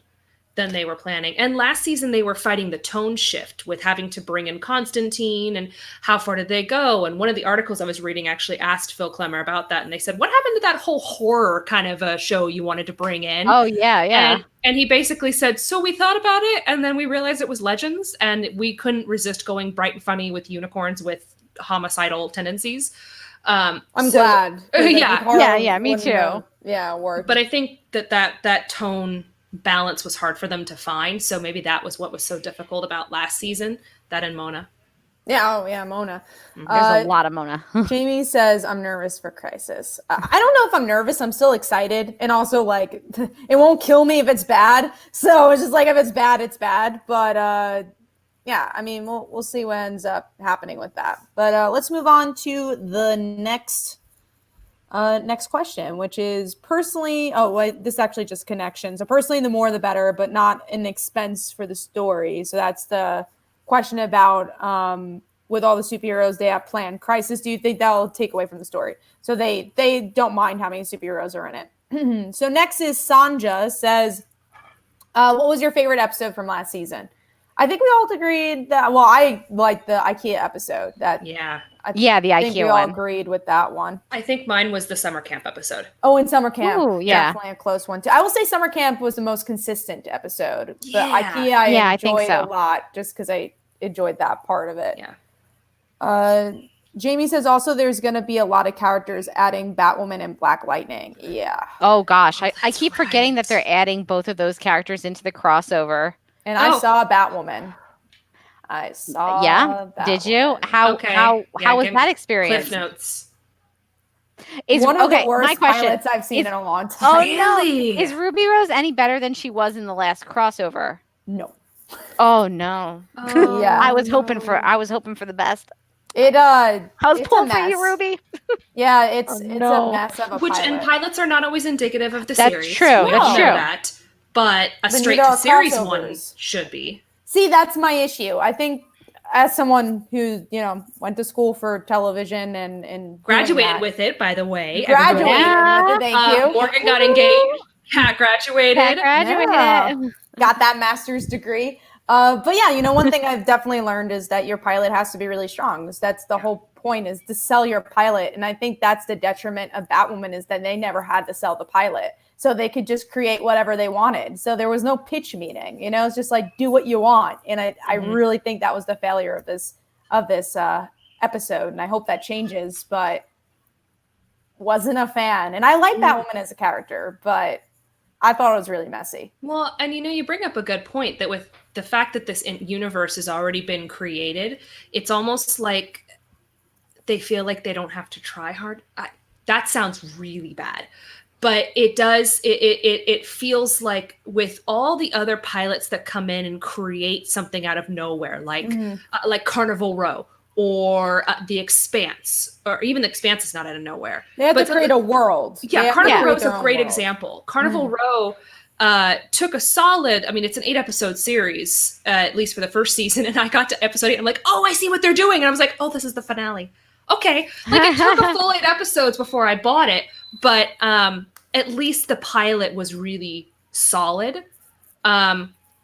than they were planning. And last season, they were fighting the tone shift with having to bring in Constantine and how far did they go? And one of the articles I was reading actually asked Phil Klemmer about that. And they said, what happened to that whole horror kind of a show you wanted to bring in? Oh, yeah. And he basically said, so we thought about it, and then we realized it was Legends, and we couldn't resist going bright and funny with unicorns with homicidal tendencies. I'm glad. Yeah, me too. Yeah, it worked. But I think that tone balance was hard for them to find, so maybe that was what was so difficult about last season, that and Mona. Yeah, Mona. There's a lot of Mona. Jamie says, I'm nervous for Crisis. I don't know if I'm nervous. I'm still excited. And also, like, it won't kill me if it's bad. So it's just like, if it's bad, it's bad. But yeah, I mean, we'll see what ends up happening with that. But let's move on to the next question, which is personally, this actually just connection. So personally, the more the better, but not an expense for the story. So that's the question about with all the superheroes they have planned. Crisis, do you think that'll take away from the story? So they don't mind how many superheroes are in it. So next is Sanja says, what was your favorite episode from last season? I think we all agreed that, well, I like the IKEA episode. The I think we all agreed with that one. I think mine was the summer camp episode. Oh, in summer camp. Ooh, yeah. Definitely a close one too. I will say summer camp was the most consistent episode. But IKEA I enjoyed a lot just because I enjoyed that part of it. Yeah. Jamie says also there's going to be a lot of characters adding Batwoman and Black Lightning. Yeah. Oh, gosh. I keep forgetting that they're adding both of those characters into the crossover. And I saw Batwoman. Yeah. Batwoman. Did you? How was that experience? Cliff notes. Is one of the worst pilots I've seen in a long time. Oh no! Is Ruby Rose any better than she was in the last crossover? No. Oh no! Oh, yeah. I was hoping for the best. I was pulling for you, Ruby. Yeah, it's a mess of a pilot. And pilots are not always indicative of the That's series. True. We That's all true. know that. But a straight to series one should be. See, that's my issue. I think as someone who, went to school for television and graduated with it, by the way. Graduated with it, thank you. Morgan got engaged. Kat graduated. Yeah. Got that master's degree. But yeah, one thing I've definitely learned is that your pilot has to be really strong. That's the whole point, is to sell your pilot. And I think that's the detriment of Batwoman, is that they never had to sell the pilot. So they could just create whatever they wanted. So there was no pitch meeting, it's just like, do what you want. And I really think that was the failure of this episode. And I hope that changes, but wasn't a fan. And I like Batwoman as a character, but I thought it was really messy. Well, and you bring up a good point that with the fact that this universe has already been created, it's almost like they feel like they don't have to try hard. That sounds really bad. But it does, it feels like with all the other pilots that come in and create something out of nowhere, like Carnival Row, or The Expanse, or even The Expanse is not out of nowhere. They have to create a world. Yeah, Carnival Row is a great example. Carnival Row took a solid, it's an 8-episode series, at least for the first season, and I got to episode 8, and I'm like, oh, I see what they're doing, and I was like, oh, this is the finale. Okay, it took a full 8 episodes before I bought it, but at least the pilot was really solid.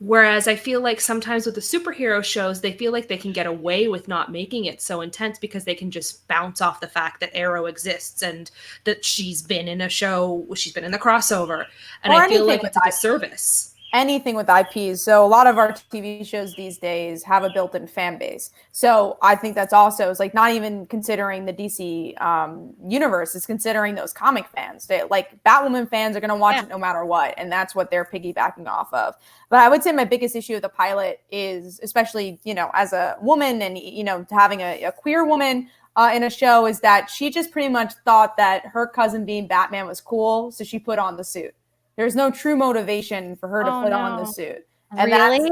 Whereas I feel like sometimes with the superhero shows, they feel like they can get away with not making it so intense because they can just bounce off the fact that Arrow exists and that she's been in a show, she's been in the crossover. And I feel like it's a disservice. Anything with IPs. So a lot of our TV shows these days have a built-in fan base. So I think that's also, it's like not even considering the DC universe, it's considering those comic fans. Like Batwoman fans are going to watch it no matter what. And that's what they're piggybacking off of. But I would say my biggest issue with the pilot is, especially, as a woman and, having a queer woman in a show, is that she just pretty much thought that her cousin being Batman was cool. So she put on the suit. There's no true motivation for her to put on the suit. And really?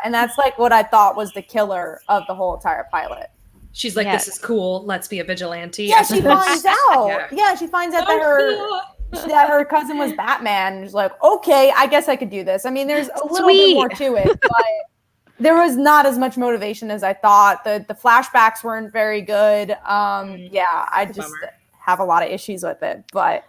And that's like what I thought was the killer of the whole entire pilot. She's like, this is cool. Let's be a vigilante. Yeah, she finds out. Yeah, she finds out that her cousin was Batman. And she's like, okay, I guess I could do this. There's a little bit more to it, but there was not as much motivation as I thought. The flashbacks weren't very good. I just have a lot of issues with it, but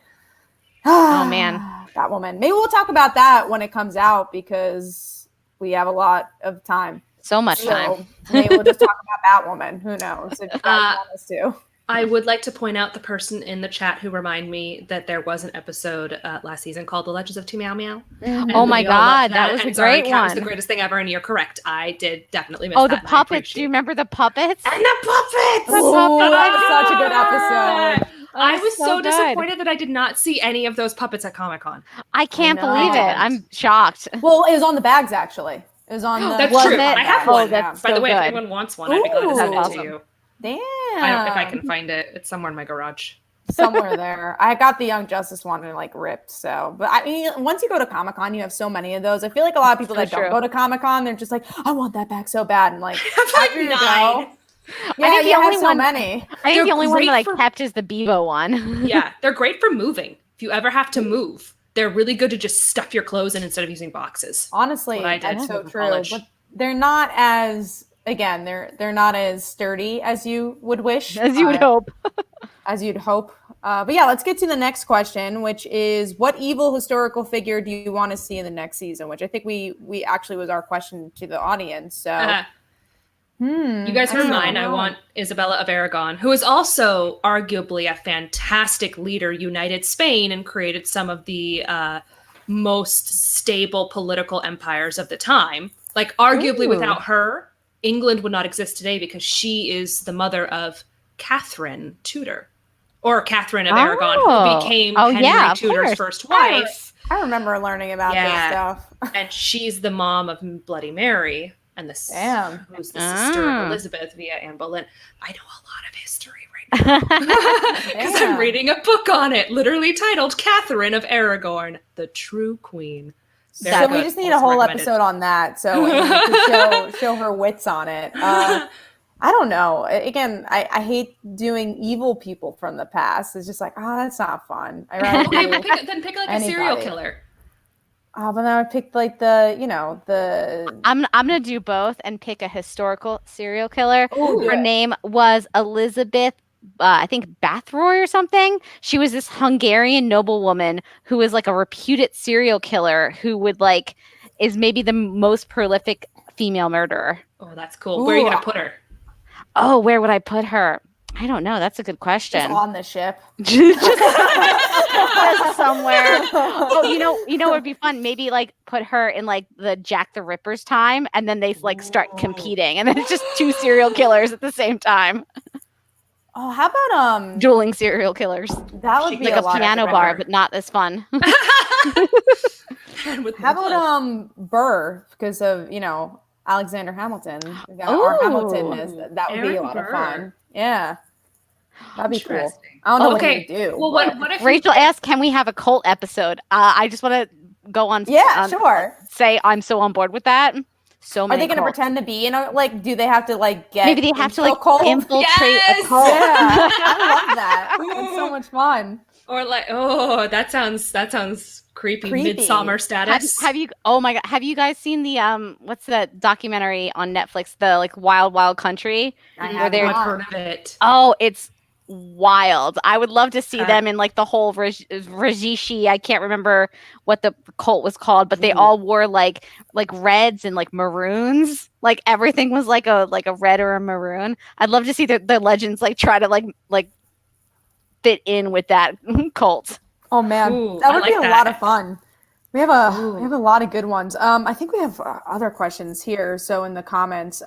oh man, Batwoman. Maybe we'll talk about that when it comes out because we have a lot of time. So much time. Maybe we'll just talk about Batwoman. Who knows? If you guys want us to. I would like to point out the person in the chat who reminded me that there was an episode last season called The Legends of Meow Meow. Oh my God, that was a great one. That was the greatest thing ever, and you're correct. I did definitely miss that. Oh, the puppets. Do you remember the puppets? And the puppets! That's such a good episode. I was so disappointed that I did not see any of those puppets at Comic-Con. I can't believe it. I'm shocked. Well, it was on the bags, actually. It was on the... That's true. I have one. That's By so the way, good. if anyone wants one, I'd be glad to send it to you. Damn. If I can find it. It's somewhere in my garage. Somewhere there. I got the Young Justice one and ripped. So, but once you go to Comic-Con, you have so many of those. I feel like a lot of people that don't go to Comic-Con, they're just like, I want that bag so bad. And after you go, yeah, I think the only one. Many. I think the only one that I kept is the Bevo one. Yeah, they're great for moving. If you ever have to move, they're really good to just stuff your clothes in instead of using boxes. Honestly, that's so true. But they're not as they're not as sturdy as you would wish, as you would hope, as you'd hope. But yeah, let's get to the next question, which is, what evil historical figure do you want to see in the next season? Which I think we actually was our question to the audience. So. You guys heard mine. I want Isabella of Aragon, who is also arguably a fantastic leader, united Spain and created some of the most stable political empires of the time. Arguably without her, England would not exist today because she is the mother of Catherine Tudor, or Catherine of Aragon, who became Henry Tudor's first wife. I remember learning about this stuff. And she's the mom of Bloody Mary. And who's the sister of Elizabeth via Anne Boleyn. I know a lot of history right now because I'm reading a book on it, literally titled Catherine of Aragon, the True Queen. So we just need a whole episode on that, so to show her wits on it. I don't know. Again, I hate doing evil people from the past. It's just that's not fun. I rather pick a serial killer. But then I would pick the. I'm gonna do both and pick a historical serial killer. Her name was Elizabeth, I think Bathroy or something. She was this Hungarian noblewoman who was a reputed serial killer who would is maybe the most prolific female murderer. Oh, that's cool. Where are you Ooh. gonna put her? Oh, where would I put her? I don't know. That's a good question. Just on the ship. Just somewhere. Oh, you know what would be fun? Maybe like put her in like the Jack the Ripper's time, and then they like start competing, and then it's just two serial killers at the same time. Oh, how about Dueling serial killers. that would be Like a piano bar, but not as fun. How about Burr, because of Alexander Hamilton, our Hamilton that would be a lot of fun. Yeah, that'd be cool. I don't know what they do. Well, what if Rachel asked, "Can we have a cult episode?" I just want to go on. Yeah, sure. Say I'm so on board with that. So many. Are they going to pretend to be? Like, do they have to like get? Maybe they have to like infiltrate a cult. Yeah, I love that. It's so much fun. Or like, that sounds creepy. Midsummer status. Have you? Oh my god! Have you guys seen the what's that documentary on Netflix? The like Wild Wild Country. I've heard of it. Oh, it's wild. I would love to see them in like the whole Rajishi. I can't remember what the cult was called, but they all wore like reds and like maroons. Like everything was like a red or a maroon. I'd love to see the legends like try to like fit in with that cult. Oh man, that would be a lot of fun. We have a lot of good ones. I think we have other questions here. So in the comments,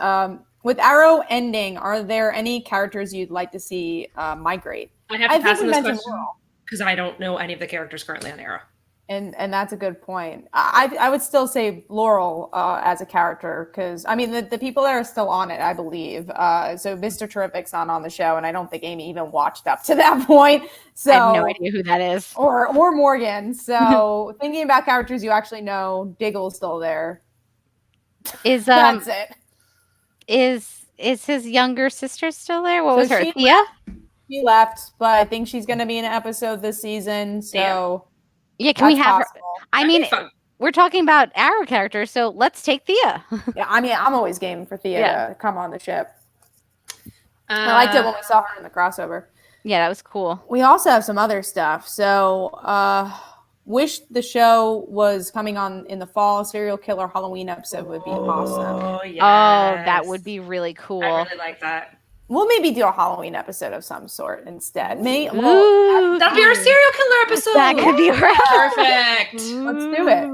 with Arrow ending, are there any characters you'd like to see migrate? I have to pass on this question because I don't know any of the characters currently on Arrow. And that's a good point. I would still say Laurel as a character because I mean the people that are still on it, I believe. So Mr. Terrific's not on the show, and I don't think Amy even watched up to that point. So I have no idea who that is. Or Morgan. So thinking about characters you actually know, Diggle's still there. That's it. Is his younger sister still there? What was her? Thea? She left, but I think she's going to be in an episode this season. So. Yeah, can we have possible. Her? I mean, we're talking about Arrow characters, so let's take Thea. Yeah, I mean, I'm always game for Thea to come on the ship. I liked it when we saw her in the crossover. Yeah, that was cool. We also have some other stuff. So, wish the show was coming on in the fall. Serial killer Halloween episode would be awesome. Oh, yes. Oh, that would be really cool. I really like that. We'll maybe do a Halloween episode of some sort instead. That'll be our serial killer episode. That could be perfect. Let's do it.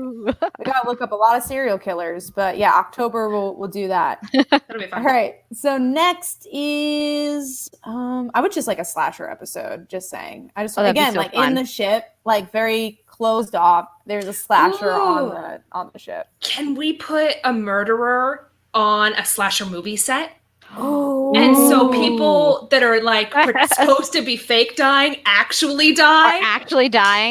We gotta look up a lot of serial killers, but yeah, October we'll do that. That'll be fun. All right. So next is I would just like a slasher episode. Just saying. I just again like fun. In the ship, like very closed off. There's a slasher on the ship. Can we put a murderer on a slasher movie set? Oh. And so people that are like supposed to be fake dying actually die.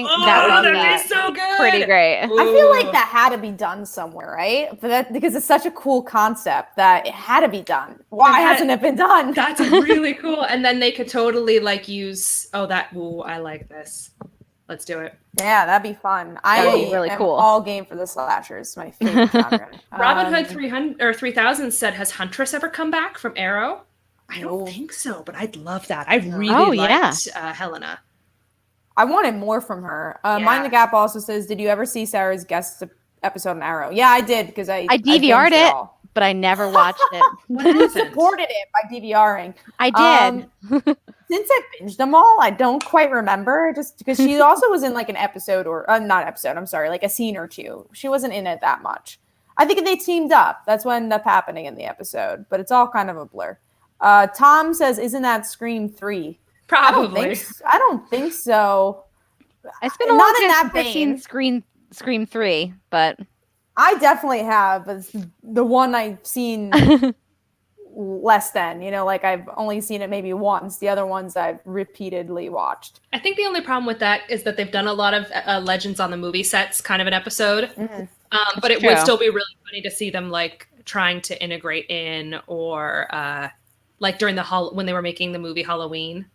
Oh, that'd be so good. Pretty great. Ooh. I feel like that had to be done somewhere, right? But because it's such a cool concept that it had to be done. Why hasn't it been done? That's really cool. And then they could totally like use I like this. Let's do it. Yeah, that'd be fun. That'd be really cool. All game for the slashers. My favorite genre. Robin Hood 300 or 3000 said, "Has Huntress ever come back from Arrow?" I don't think so, but I'd love that. I really liked Helena. I wanted more from her. Mind the Gap also says, "Did you ever see Sarah's guest episode on Arrow?" Yeah, I did because I DVR'd it, but I never watched it. You supported it by DVRing. I did. Since I binged them all, I don't quite remember. Just because she also was in like an episode or not episode. I'm sorry, like a scene or two. She wasn't in it that much. I think they teamed up. That's what ended up happening in the episode. But it's all kind of a blur. Tom says, "Isn't that Scream 3?" Probably. I don't think so. It's been a long time since I've seen Scream 3, but I definitely have. But it's the one I've seen less than, like I've only seen it maybe once. The other ones I've repeatedly watched. I think the only problem with that is that they've done a lot of Legends on the movie sets kind of an episode. Mm-hmm. But it would still be really funny to see them like trying to integrate in or like during when they were making the movie Halloween.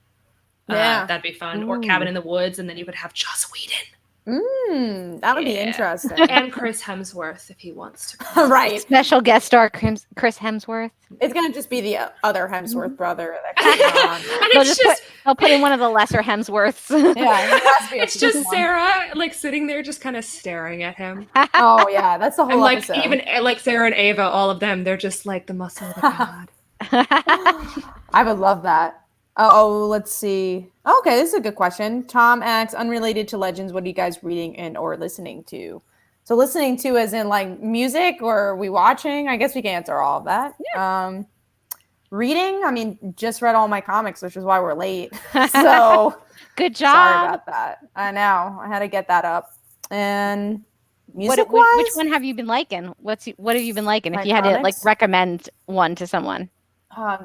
That'd be fun. Ooh. Or Cabin in the Woods, and then you would have Joss Whedon. That would be interesting. And Chris Hemsworth if he wants to. Right. Special guest star Chris Hemsworth. It's gonna just be the other Hemsworth brother that comes on. And it's just I'll put in one of the lesser Hemsworths. Yeah, it's just Sarah like sitting there just kind of staring at him. Oh yeah, that's the whole And like episode. even like Sarah and Ava, all of them, they're just like the muscle of the god. I would love that. Oh, let's see. Okay, this is a good question. Tom asks, unrelated to Legends, what are you guys reading and or listening to? So listening to as in like music, or are we watching? I guess we can answer all of that. Yeah. Reading, I mean, just read all my comics, which is why we're late. So good job. Sorry about that. I know. I had to get that up. And music which one have you been liking? What have you been liking? If you had to like recommend one to someone.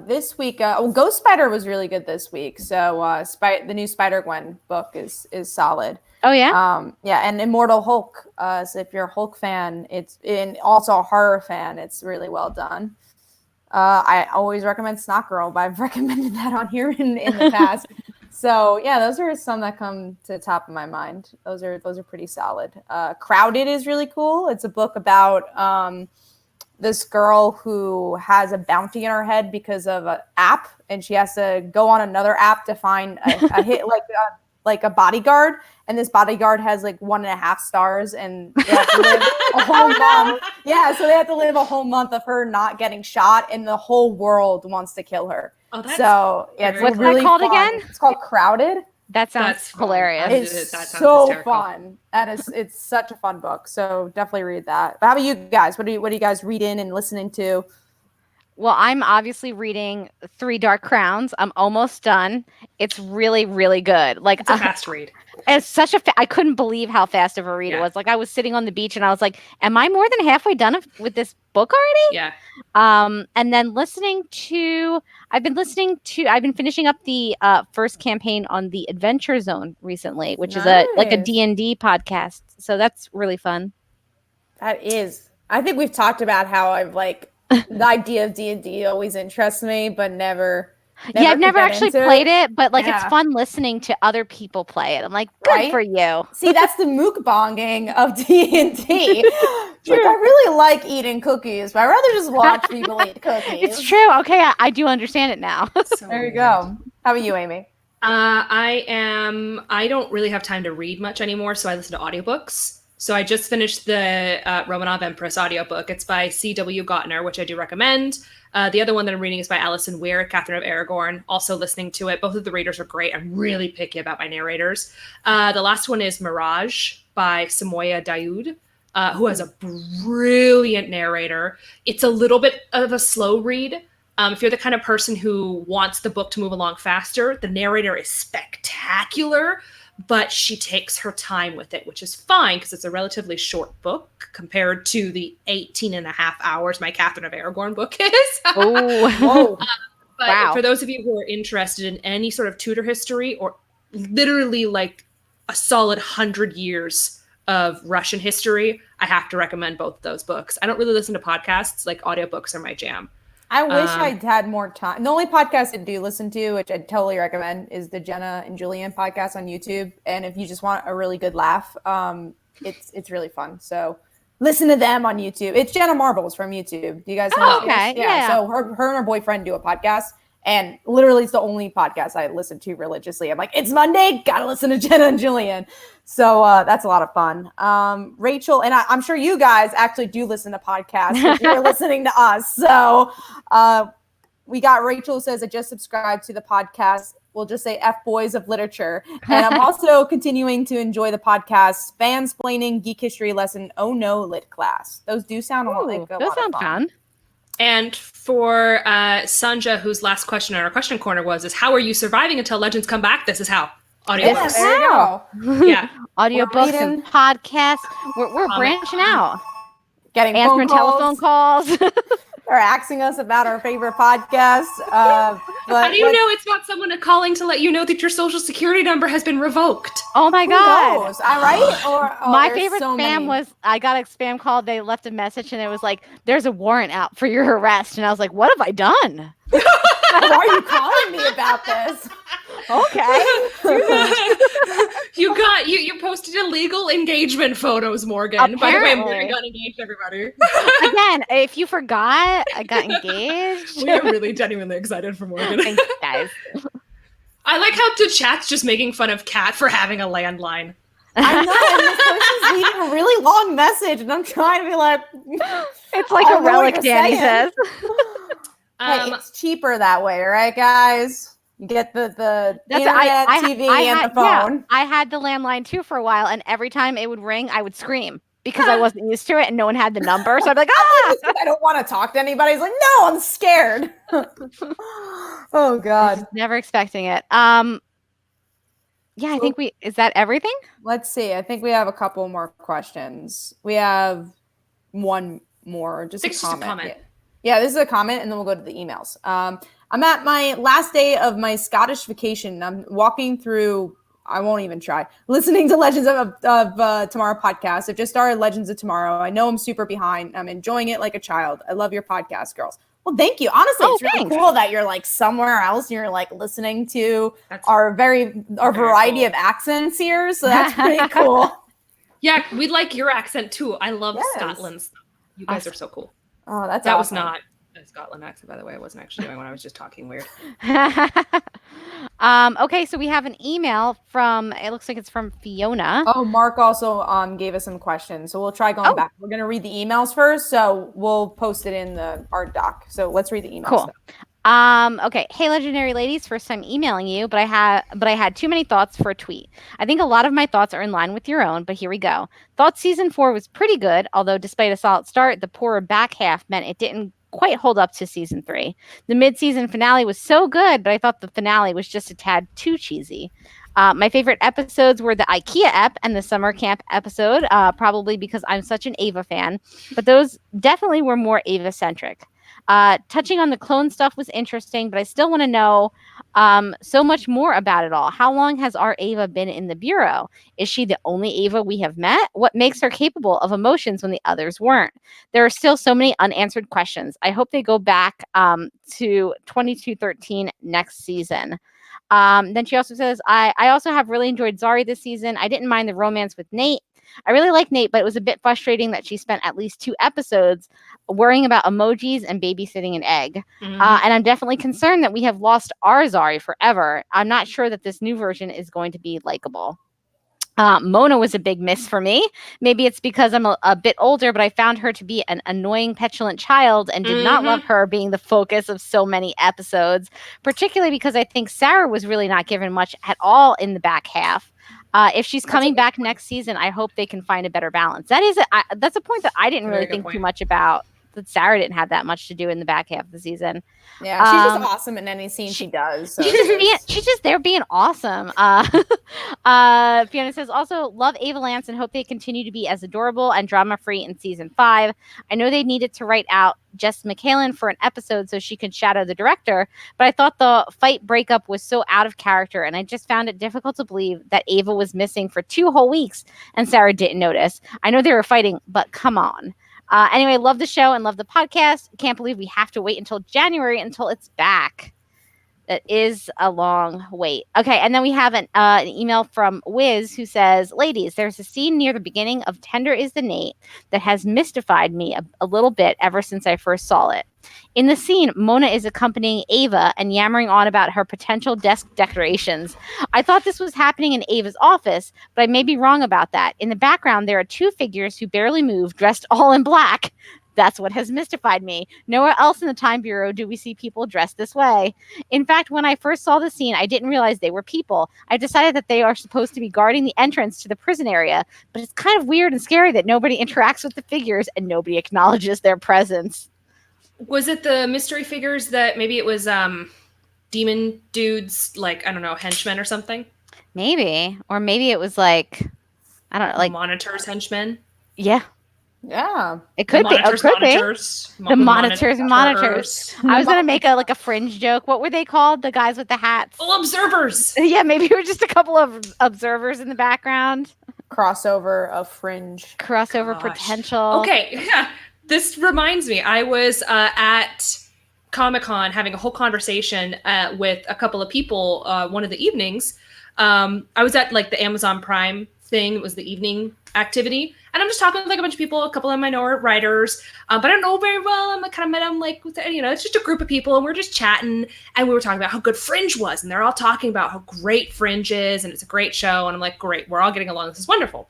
This week, Ghost Spider was really good this week. So the new Spider-Gwen book is solid. Oh yeah, yeah, and Immortal Hulk. So if you're a Hulk fan, also a horror fan, it's really well done. I always recommend Snot Girl, but I've recommended that on here in the past. So yeah, those are some that come to the top of my mind. Those are pretty solid. Crowded is really cool. It's a book about this girl who has a bounty in her head because of an app, and she has to go on another app to find a hit like a bodyguard, and this bodyguard has like 1.5 stars, and they have to live a whole month. Yeah, so they have to live a whole month of her not getting shot, and the whole world wants to kill her. Oh, that's it's what's really that called fun. again? It's called Crowded. That sounds hilarious. It's so fun. It's such a fun book. So definitely read that. But how about you guys? What are you guys reading and listening to? Well, I'm obviously reading 3 Dark Crowns. I'm almost done. It's really, really good. Like it's a fast read. It's such I couldn't believe how fast of a read it was. Like I was sitting on the beach and I was like, am I more than halfway done with this book already? Yeah. And then I've been finishing up the first campaign on the Adventure Zone recently, which is a D&D podcast. So that's really fun. That is. I think we've talked about how I've like the idea of D&D always interests me, but never I've never actually played it, but like it's fun listening to other people play it. I'm like, good for you. See, that's the mukbanging of D&D. Like, I really like eating cookies, but I'd rather just watch people eat cookies. It's true. Okay, I do understand it now. So there you go. How about you, Amy? I don't really have time to read much anymore, so I listen to audiobooks. So I just finished the Romanov Empress audiobook. It's by C.W. Gautner, which I do recommend. The other one that I'm reading is by Alison Weir, Catherine of Aragorn. Also listening to it. Both of the readers are great. I'm really picky about my narrators. The last one is Mirage by Samoya Daoud, who has a brilliant narrator. It's a little bit of a slow read. If you're the kind of person who wants the book to move along faster, the narrator is spectacular. But she takes her time with it, which is fine because it's a relatively short book compared to the 18.5 hours my Catherine of Aragorn book is. Oh, but wow. For those of you who are interested in any sort of Tudor history or literally like a solid 100 years of Russian history, I have to recommend both of those books. I don't really listen to podcasts. Like audiobooks are my jam. I wish I'd had more time. The only podcast I do listen to, which I totally recommend, is the Jenna and Julian podcast on YouTube. And if you just want a really good laugh, it's really fun. So listen to them on YouTube. It's Jenna Marbles from YouTube. Do you guys know? Oh, okay. Yeah. So her and her boyfriend do a podcast. And literally it's the only podcast I listen to religiously. I'm like, it's Monday, gotta listen to Jenna and Julian. So that's a lot of fun. Rachel, and I'm sure you guys actually do listen to podcasts if you're listening to us. So we got Rachel who says, I just subscribed to the podcast. We'll just say F Boys of Literature. And I'm also continuing to enjoy the podcast, Fansplaining Geek History Lesson, Oh No Lit Class. Those do sound like a lot of fun. And for Sanja, whose last question in our question corner is how are you surviving until Legends come back? This is how. Audiobooks. There you go. Yeah. Audiobooks and podcasts. We're branching out. Getting answering telephone calls. They're asking us about our favorite podcasts. How do you know it's not someone calling to let you know that your social security number has been revoked? Oh my God. Right? My favorite spam was, I got a spam call. They left a message and it was like, there's a warrant out for your arrest. And I was like, what have I done? Why are you calling me about this? Okay. You posted illegal engagement photos, Morgan. By the way, Morgan got engaged, everybody. Again, if you forgot, I got engaged. We are really genuinely excited for Morgan. Thanks, guys. I like how the chat's just making fun of Kat for having a landline. I know, and this person's leaving a really long message, and I'm trying to be like, it's like a relic, Danny says. Hey, it's cheaper that way, right, guys? You get the internet, TV, and the phone. Yeah, I had the landline too for a while, and every time it would ring, I would scream because I wasn't used to it, and no one had the number. So I'd be like, ah! I don't want to talk to anybody. He's like, no, I'm scared. Oh God, never expecting it. Yeah, I think is that everything? Let's see. I think we have a couple more questions. We have one more, just a comment. Yeah, this is a comment, and then we'll go to the emails. I'm at my last day of my Scottish vacation. I'm walking through, I won't even try, listening to Legends of Tomorrow podcast. I've just started Legends of Tomorrow. I know I'm super behind. I'm enjoying it like a child. I love your podcast, girls. Well, thank you. Honestly, it's really cool that you're like somewhere else. You're like listening to our variety of accents here. So that's pretty cool. Yeah, we like your accent too. I love Scotland's stuff. You guys are so cool. Oh, that awesome. Was not a Scotland accent, by the way. I wasn't actually doing when I was just talking weird. Okay, so we have an email from, it looks like it's from Fiona. Oh, Mark also gave us some questions, so we'll try going back. We're going to read the emails first, so we'll post it in the art doc. So let's read the emails. Cool. Okay. Hey, legendary ladies, first time emailing you, but I had too many thoughts for a tweet. I think a lot of my thoughts are in line with your own, but here we go. Thought season 4 was pretty good, although despite a solid start, the poorer back half meant it didn't quite hold up to season 3. The mid-season finale was so good, but I thought the finale was just a tad too cheesy. My favorite episodes were the IKEA ep and the summer camp episode, probably because I'm such an Ava fan, but those definitely were more Ava-centric. Touching on the clone stuff was interesting, but I still want to know so much more about it all. How long has our Ava been in the Bureau? Is she the only Ava we have met? What makes her capable of emotions when the others weren't? There are still so many unanswered questions. I hope they go back to 2213 next season. Then she also says, I also have really enjoyed Zari this season. I didn't mind the romance with Nate. I really like Nate, but it was a bit frustrating that she spent at least 2 episodes worrying about emojis and babysitting an egg. And I'm definitely concerned that we have lost our Zari forever. I'm not sure that this new version is going to be likable. Mona was a big miss for me. Maybe it's because I'm a bit older, but I found her to be an annoying, petulant child and did not love her being the focus of so many episodes, particularly because I think Sarah was really not given much at all in the back half. If she's coming back next season, I hope they can find a better balance. That's a point that I didn't really think too much about, that Sarah didn't have that much to do in the back half of the season. Yeah, she's just awesome in any scene she does. So. She's just there being awesome. Fiona says, also love Ava Lance and hope they continue to be as adorable and drama-free in season 5. I know they needed to write out Jess McCallan for an episode so she could shadow the director, but I thought the fight breakup was so out of character, and I just found it difficult to believe that Ava was missing for 2 whole weeks and Sarah didn't notice. I know they were fighting, but come on. Anyway, love the show and love the podcast. Can't believe we have to wait until January until it's back. That is a long wait. Okay, and then we have an email from Wiz who says, ladies, there's a scene near the beginning of Tender is the Nate that has mystified me a little bit ever since I first saw it. In the scene, Mona is accompanying Ava and yammering on about her potential desk decorations. I thought this was happening in Ava's office, but I may be wrong about that. In the background, there are 2 figures who barely move, dressed all in black. That's what has mystified me. Nowhere else in the Time Bureau do we see people dressed this way. In fact, when I first saw the scene, I didn't realize they were people. I decided that they are supposed to be guarding the entrance to the prison area, but it's kind of weird and scary that nobody interacts with the figures and nobody acknowledges their presence. Was it the mystery figures that maybe it was demon dudes, like, I don't know, henchmen or something? Maybe. Or maybe it was like, I don't know, like monitors, henchmen? Yeah. Yeah. It could be. Monitors. The monitors. I was going to make a fringe joke. What were they called? The guys with the hats? Oh, observers. Yeah, maybe we were just a couple of observers in the background. Crossover of fringe. Crossover potential. Okay, yeah. This reminds me, I was at Comic-Con having a whole conversation with a couple of people one of the evenings I was at like the Amazon Prime thing. It was the evening activity. And I'm just talking with like a bunch of people, a couple of my Nora writers, but I don't know very well. I'm kind of met them like, it's just a group of people and we're just chatting and we were talking about how good Fringe was. And they're all talking about how great Fringe is and it's a great show. And I'm like, great, we're all getting along. This is wonderful.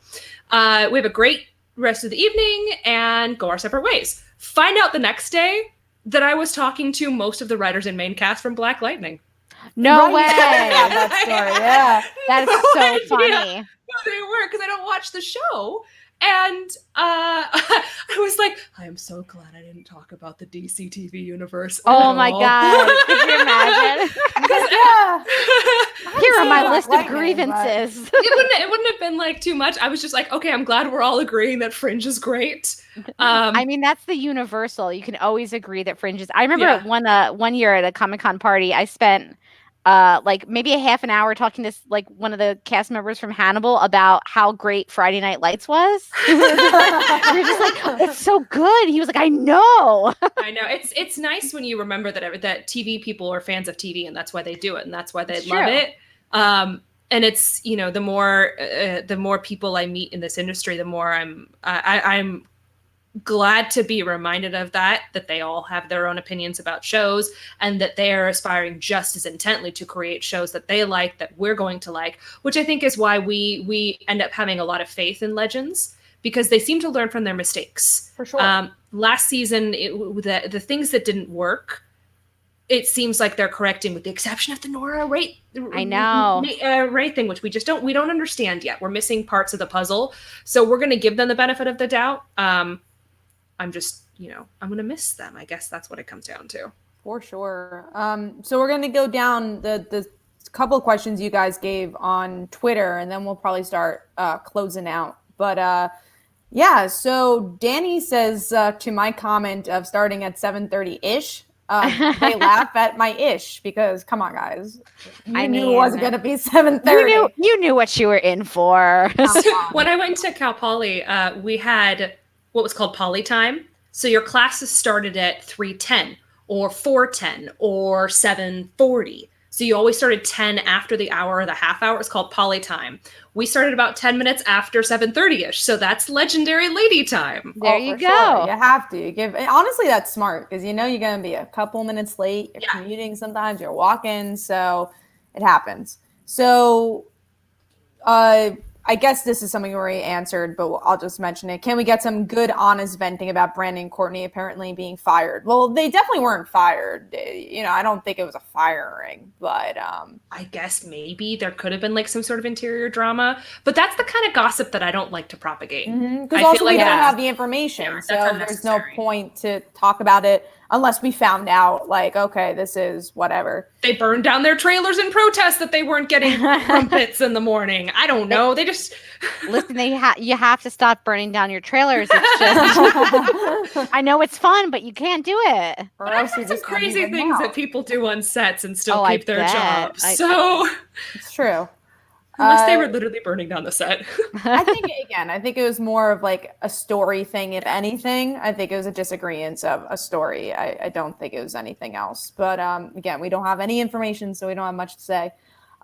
We have a great rest of the evening and go our separate ways. Find out the next day that I was talking to most of the writers and main cast from Black Lightning. No way. Yeah, that story. Yeah. That is so funny. No, they were, because I don't watch the show. And I was like, I am so glad I didn't talk about the DC TV universe. Oh my God. Could you imagine? Here are my list of grievances. It wouldn't have been like too much. I was just like, okay, I'm glad we're all agreeing that Fringe is great. I mean, that's the universal. You can always agree that Fringe is. I remember one year at a Comic-Con party, I spent like maybe a half an hour talking to like one of the cast members from Hannibal about how great Friday Night Lights was. We were just like, it's so good. He was like, I know. I know. It's nice when you remember that TV people are fans of TV and that's why they do it and that's why they love it. And it's, the more people I meet in this industry, the more I'm glad to be reminded of that they all have their own opinions about shows and that they are aspiring just as intently to create shows that they like, that we're going to like, which I think is why we end up having a lot of faith in Legends, because they seem to learn from their mistakes. For sure. Last season, the things that didn't work, it seems like they're correcting, with the exception of the Nora Ray thing, which we don't understand yet. We're missing parts of the puzzle. So we're going to give them the benefit of the doubt. I'm just, I'm going to miss them. I guess that's what it comes down to. For sure. So we're going to go down the couple of questions you guys gave on Twitter, and then we'll probably start closing out. But so Danny says to my comment of starting at 7:30-ish, they laugh at my ish because, come on, guys. I knew it wasn't going to be 7:30. You knew what you were in for. When I went to Cal Poly, we had what was called Poly Time. So your classes started at 3:10 or 4:10 or 7:40. So you always started 10 after the hour or the half hour. It's called Poly Time. We started about 10 minutes after 7:30-ish. So that's legendary lady time. There you go. Sure. You have to. Honestly, that's smart because you're going to be a couple minutes late. You're commuting sometimes. You're walking. So it happens. So I guess this is something we already answered, but I'll just mention it. Can we get some good, honest venting about Brandon and Courtney apparently being fired? Well, they definitely weren't fired. I don't think it was a firing, but I guess maybe there could have been like some sort of interior drama, but that's the kind of gossip that I don't like to propagate. Because also we don't have the information, so there's no point to talk about it unless we found out, like, okay, this is whatever. They burned down their trailers in protest that they weren't getting crumpets in the morning. I don't know. They just listen. You have to stop burning down your trailers. It's just I know it's fun, but you can't do it. Or else you just crazy things that people do on sets and still keep their jobs. So it's true. Unless they were literally burning down the set. I think it was more of like a story thing, if anything. I think it was a disagreement of a story. I don't think it was anything else. But again, we don't have any information, so we don't have much to say.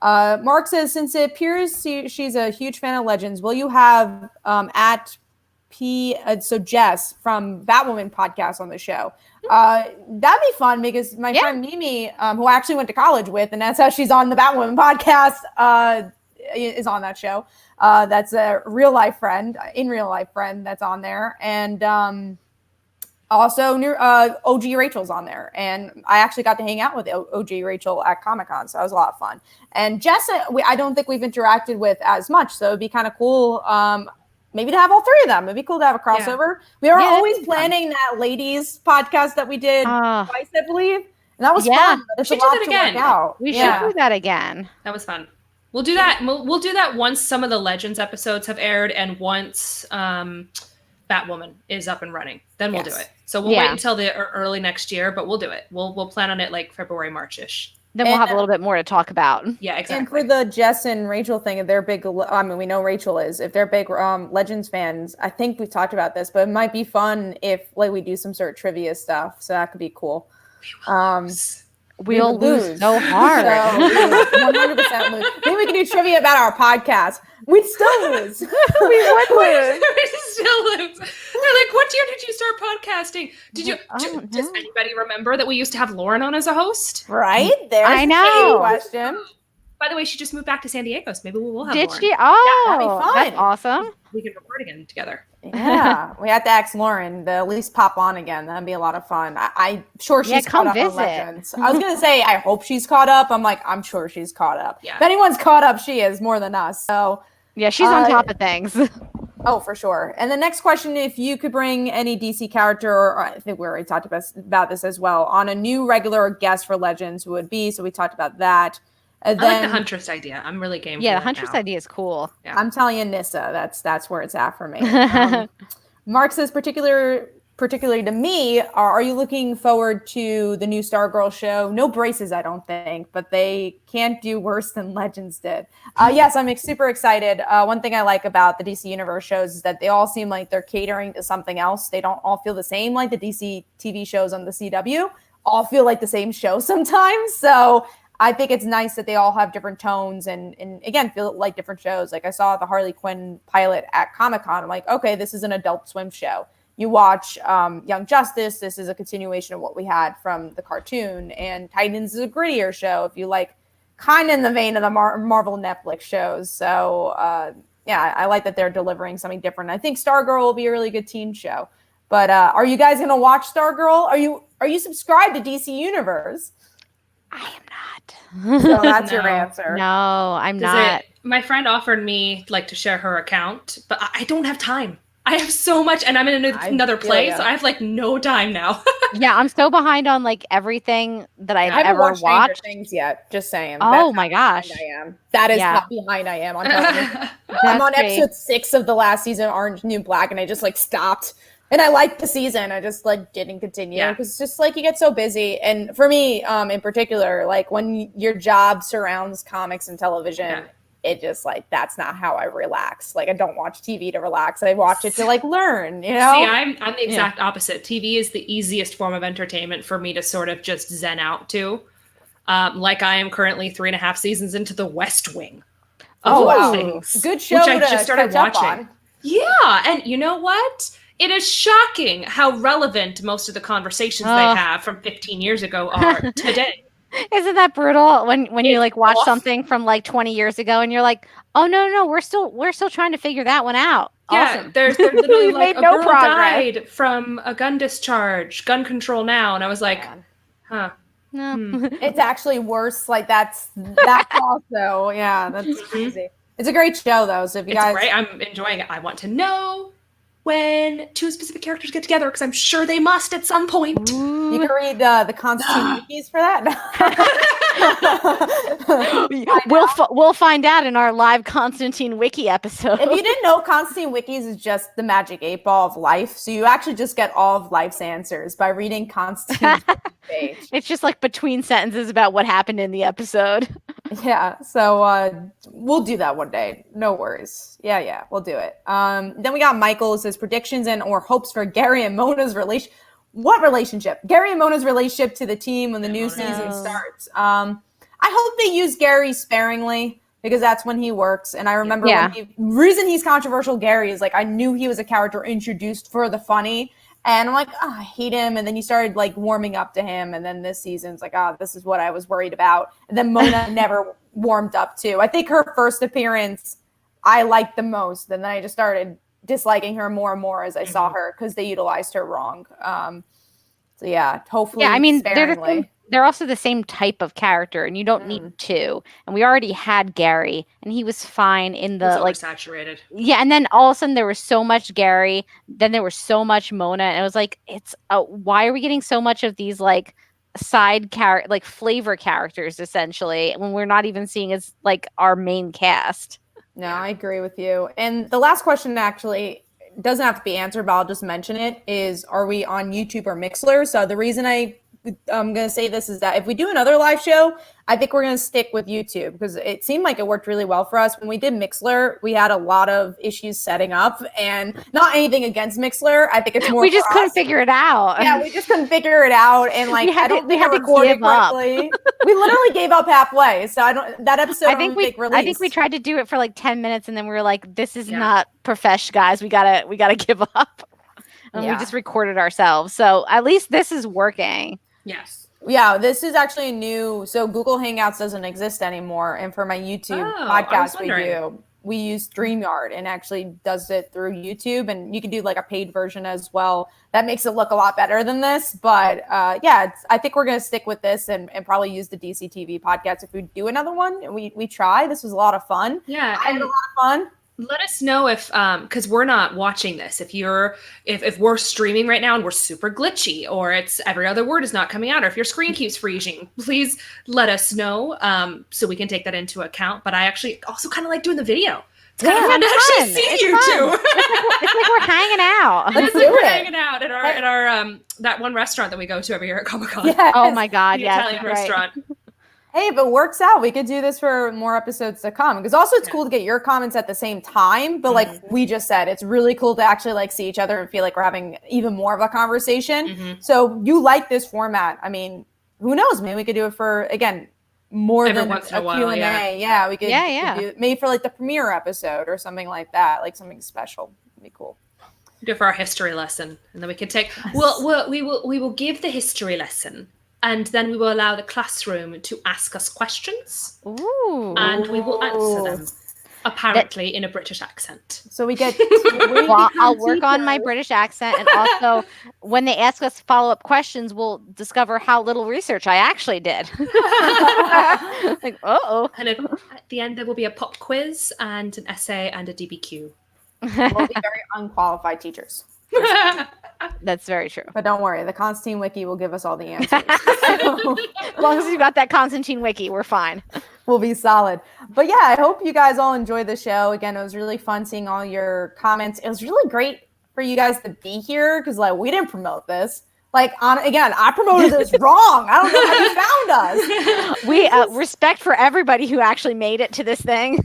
Mark says, since it appears she's a huge fan of Legends, will you have so Jess from Batwoman podcast on the show? That'd be fun because my friend Mimi, who I actually went to college with, and that's how she's on the Batwoman podcast, is on that show. That's a in real life friend that's on there. And also OG Rachel's on there. And I actually got to hang out with OG Rachel at Comic-Con, so that was a lot of fun. And Jess, I don't think we've interacted with as much, so it'd be kind of cool maybe to have all three of them. It'd be cool to have a crossover. We are always planning that ladies podcast that we did twice, I believe. And that was fun. It's a lot to work out. We should do that again. That was fun. We'll do that. We'll do that once some of the Legends episodes have aired and once Batwoman is up and running. Then we'll do it. So we'll wait until the early next year, but we'll do it. We'll plan on it like February, March-ish. Then we'll have a little bit more to talk about. Yeah, exactly. And for the Jess and Rachel thing, if they're big, we know Rachel is. If they're big Legends fans, I think we've talked about this, but it might be fun if we do some sort of trivia stuff. So that could be cool. We'll would lose so hard. So we would 100% lose. Maybe we can do trivia about our podcast. We'd still lose. We would lose. We still lose. They're like, what year did you start podcasting? Does anybody remember that we used to have Lauren on as a host? Right? There's I know. a question. By the way, she just moved back to San Diego, so maybe we'll have Did Lauren. she? Oh, that'd be fun. That's awesome. We can record again together. Yeah, we have to ask Lauren to at least pop on again. That'd be a lot of fun. I'm sure she's caught up on Legends. I was gonna say I hope she's caught up. I'm sure she's caught up. Yeah. If anyone's caught up, she is more than us. So yeah, she's on top of things. Oh, for sure. And the next question, if you could bring any DC character, or I think we already talked about this as well, on a new regular guest for Legends, who would be? So we talked about that. And I like the Huntress idea. I'm really game. Yeah, the Huntress idea is cool. Yeah. I'm telling you, Nissa, that's where it's at for me. Mark says, particularly to me, are you looking forward to the new Stargirl show? No braces, I don't think, but they can't do worse than Legends did. Yes, I'm super excited. One thing I like about the DC Universe shows is that they all seem like they're catering to something else. They don't all feel the same, like the DC TV shows on the CW all feel like the same show sometimes. So I think it's nice that they all have different tones and again, feel like different shows. Like I saw the Harley Quinn pilot at Comic-Con. I'm like, okay, this is an Adult Swim show. You watch Young Justice. This is a continuation of what we had from the cartoon. And Titans is a grittier show, if you like, kind of in the vein of the Marvel Netflix shows. So, yeah, I like that they're delivering something different. I think Stargirl will be a really good teen show. But are you guys going to watch Stargirl? Are you subscribed to DC Universe? I am not. So that's your answer. No, I'm not. My friend offered me to share her account, but I don't have time. I have so much, and I'm in another place. So I have no time now. Yeah, I'm so behind on everything that I've ever watched. I haven't watched Stranger Things yet. Just saying. Oh my gosh, I am. That is how behind I am on television. I'm on episode 6 of the last season, Orange New Black, and I just stopped. And I liked the season. I just didn't continue because it's just you get so busy. And for me, in particular, when your job surrounds comics and television, it just that's not how I relax. I don't watch TV to relax. I watch it to learn. You know. See, I'm the exact opposite. TV is the easiest form of entertainment for me to sort of just zen out to. I am currently 3.5 seasons into The West Wing. Oh wow, good show! Which I just started watching. Yeah, and you know what? It is shocking how relevant most of the conversations they have from 15 years ago are today. Isn't that brutal when you watch something from 20 years ago and you're like, oh no, we're still trying to figure that one out. Yeah, awesome. there's literally made a no girl progress. died from a gun discharge, gun control now, and I was like, huh. No. It's actually worse. That's also that's crazy. It's a great show though. So if you guys, great. I'm enjoying it. I want to know when 2 specific characters get together because I'm sure they must at some point. Ooh. You can read the Constantine wikis for that. We'll find out in our live Constantine wiki episode. If you didn't know, Constantine wikis is just the magic 8-ball of life. So you actually just get all of life's answers by reading Constantine's page. It's just between sentences about what happened in the episode. Yeah, so we'll do that one day. No worries. Yeah, we'll do it. Then we got Michael who says predictions and or hopes for Gary and Mona's relation. What relationship? Gary and Mona's relationship to the team when the new season starts. I hope they use Gary sparingly because that's when he works. And I remember reason he's controversial, Gary, is I knew he was a character introduced for the funny. And I'm like, I hate him. And then he started warming up to him. And then this season's this is what I was worried about. And then Mona never warmed up to. I think her first appearance I liked the most. And then I just started disliking her more and more as I saw her because they utilized her wrong. So yeah, hopefully. Yeah, I mean, they're also the same type of character, and you don't need 2. And we already had Gary, and he was fine in the saturated. Yeah, and then all of a sudden there was so much Gary, then there was so much Mona, and it was it's why are we getting so much of these side character flavor characters essentially when we're not even seeing as our main cast? No, I agree with you. And the last question actually doesn't have to be answered, but I'll just mention it, is are we on YouTube or Mixler? So the reason I I'm going to say this is that if we do another live show, I think we're going to stick with YouTube because it seemed like it worked really well for us. When we did Mixler, we had a lot of issues setting up, and not anything against Mixler. I think it's more we just couldn't us. figure it out. Yeah, we just couldn't figure it out, and like I don't think I to recorded give up. correctly. We literally gave up halfway. So I don't. That episode. I think we tried to do it for like 10 minutes, and then we were like, "This is not profesh, guys. We gotta give up." And we just recorded ourselves. So at least this is working. Yes. Yeah, this is actually new. So Google Hangouts doesn't exist anymore. And for my YouTube podcast, we use StreamYard and actually does it through YouTube. And you can do like a paid version as well. That makes it look a lot better than this. But I think we're going to stick with this and probably use the DCTV podcast if we do another one. And we try. This was a lot of fun. Yeah. I had a lot of fun. Let us know if because we're not watching this, if we're streaming right now and we're super glitchy, or it's every other word is not coming out, or if your screen keeps freezing, please let us know so we can take that into account. But I actually also kind of like doing the video. It's kind of fun to actually see you two. It's like we're hanging out. We're hanging out at our that one restaurant that we go to every year at Comic-Con. Yes. Oh my God, the yes, Italian restaurant. Hey, if it works out, we could do this for more episodes to come. Because also it's cool to get your comments at the same time. But like we just said, it's really cool to actually like see each other and feel like we're having even more of a conversation. So you like this format. I mean, who knows? Maybe we could do it for, again, more every than once in a while, Q&A. Yeah, we could, do it maybe for like the premiere episode or something like that. Like something special. It'd be cool. Do it for our history lesson. And then we can take, we will give the history lesson. And then we will allow the classroom to ask us questions. Ooh. And we will answer them, apparently in a British accent. So we get... I'll work on my British accent. And also, when they ask us follow-up questions, we'll discover how little research I actually did. Like, uh-oh. And at the end, there will be a pop quiz and an essay and a DBQ. We'll be very unqualified teachers. That's very true. But don't worry, the Constantine Wiki will give us all the answers. As long as you got that Constantine Wiki, we're fine. We'll be solid. But yeah, I hope you guys all enjoyed the show. Again, it was really fun seeing all your comments. It was really great for you guys to be here because like we didn't promote this. Like I promoted this wrong. I don't know how you found us. We respect for everybody who actually made it to this thing.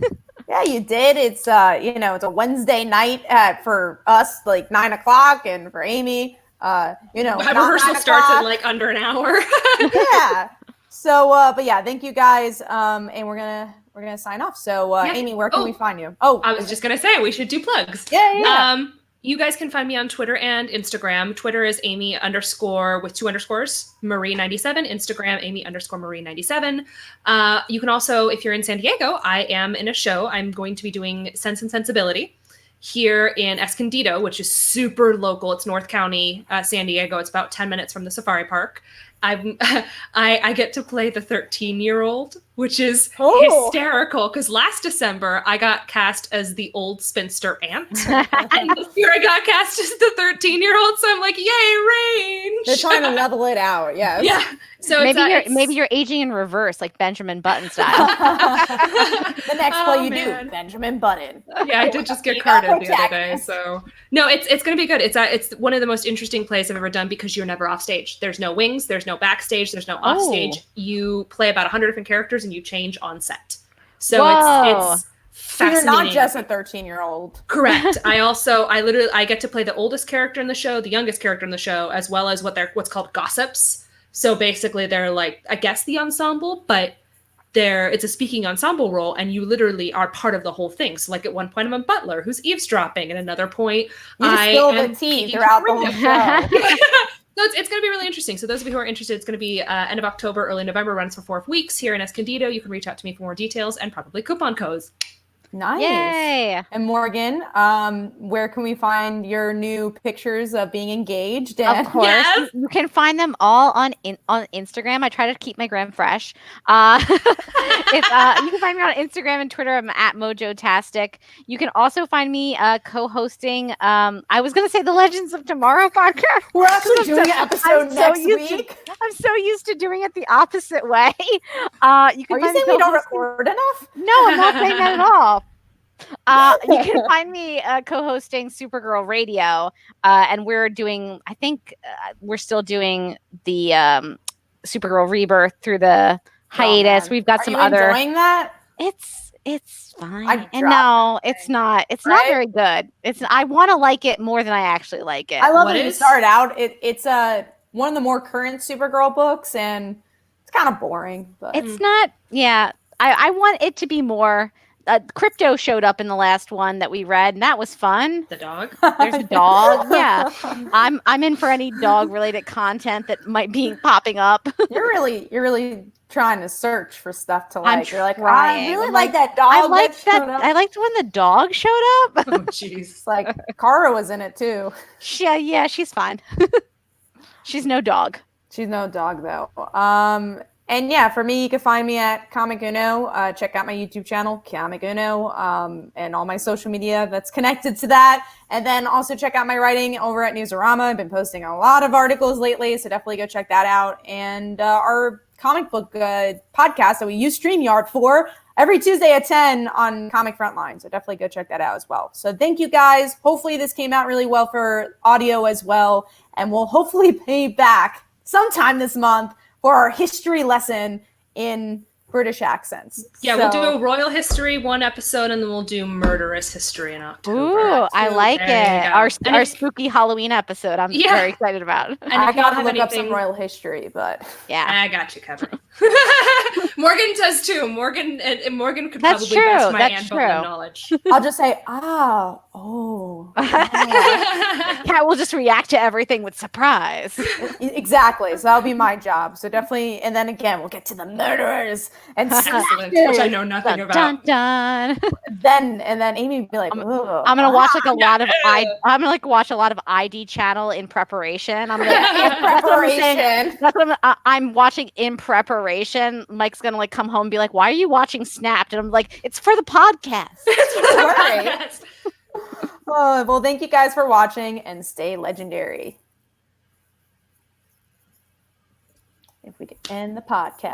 Yeah, you did. It's it's a Wednesday night for us, like 9:00, and for Amy, my rehearsal starts in like under an hour. Yeah. So, but yeah, thank you guys. And we're gonna sign off. So, Amy, where can we find you? Oh, I was just gonna say we should do plugs. Yeah. You guys can find me on Twitter and Instagram. Twitter is Amy _ with 2 underscores, Marie97. Instagram, Amy _ Marie97. You can also, if you're in San Diego, I am in a show. I'm going to be doing Sense and Sensibility here in Escondido, which is super local. It's North County, San Diego. It's about 10 minutes from the safari park. I get to play the 13-year-old, which is hysterical because last December I got cast as the old spinster aunt, and this year I got cast as the 13-year-old. So I'm like, yay, range! They're trying to level it out. Yes. Yeah. So maybe you're aging in reverse, like Benjamin Button style. The next play you do, Benjamin Button. Yeah, I did just get carded the other day. So no, it's gonna be good. It's one of the most interesting plays I've ever done because you're never off stage. There's no wings. There's no backstage. There's no off stage. You play about 100 different characters and you change on set. So it's fascinating. You're not just a 13-year-old. Correct. I get to play the oldest character in the show, the youngest character in the show, as well as what's called gossips. So basically they're like, I guess the ensemble, but it's a speaking ensemble role and you literally are part of the whole thing. So like at one point I'm a butler who's eavesdropping, and another point I am tea throughout the whole show. So it's going to be really interesting. So those of you who are interested, it's going to be end of October, early November, runs for 4 weeks here in Escondido. You can reach out to me for more details and probably coupon codes. Nice. Yay. And Morgan, where can we find your new pictures of being engaged? Of course. Yes. You can find them all on Instagram. I try to keep my gram fresh. You can find me on Instagram and Twitter. I'm at Mojotastic. You can also find me co-hosting, I was going to say the Legends of Tomorrow podcast. We're actually doing an episode next week. I'm so used to doing it the opposite way. Are you saying we don't record enough? No, I'm not saying that at all. You can find me co-hosting Supergirl Radio, and we're doing. I think we're still doing the Supergirl Rebirth through the hiatus. We've got some other. Enjoying that? It's fine. And no, it's not. It's right? not very good. I want to like it more than I actually like it. I love when you start out. It's one of the more current Supergirl books, and it's kind of boring. But it's not. Yeah, I want it to be more. Crypto showed up in the last one that we read, and that was fun. The dog. There's a dog. Yeah, I'm in for any dog related content that might be popping up. You're really trying to search for stuff to like. You're like, trying. I really like that dog. I liked that. I liked when the dog showed up. Oh jeez. Like Kara was in it too. Yeah, she's fine. She's no dog. She's no dog though. And yeah, for me, you can find me at Comic Uno. Check out my YouTube channel, Comic Uno, and all my social media that's connected to that. And then also check out my writing over at Newsarama. I've been posting a lot of articles lately, so definitely go check that out. And our comic book podcast that we use StreamYard for every Tuesday at 10 on Comic Frontline. So definitely go check that out as well. So thank you guys. Hopefully this came out really well for audio as well. And we'll hopefully pay back sometime this month for our history lesson in British accents. Yeah, we'll do a royal history one episode, and then we'll do murderous history in October. Ooh, I like it. Our spooky Halloween episode. I'm very excited about. And I got to look up some royal history, but yeah, I got you covered. Morgan does too. Morgan could That's probably best my That's Anne Boleyn knowledge. I'll just say, Kat will just react to everything with surprise. Exactly. So that'll be my job. So definitely, and then again, we'll get to the murderers and which I know nothing about. Dun, dun. Then Amy would be like, I'm gonna watch like a lot of I'm gonna like watch a lot of ID channel in preparation. I'm like, that's what I'm watching in preparation. Mike's gonna like come home and be like, "Why are you watching Snapped?" And I'm like, "It's for the podcast." It's for the podcast. Well, thank you guys for watching, and stay legendary. If we could end the podcast.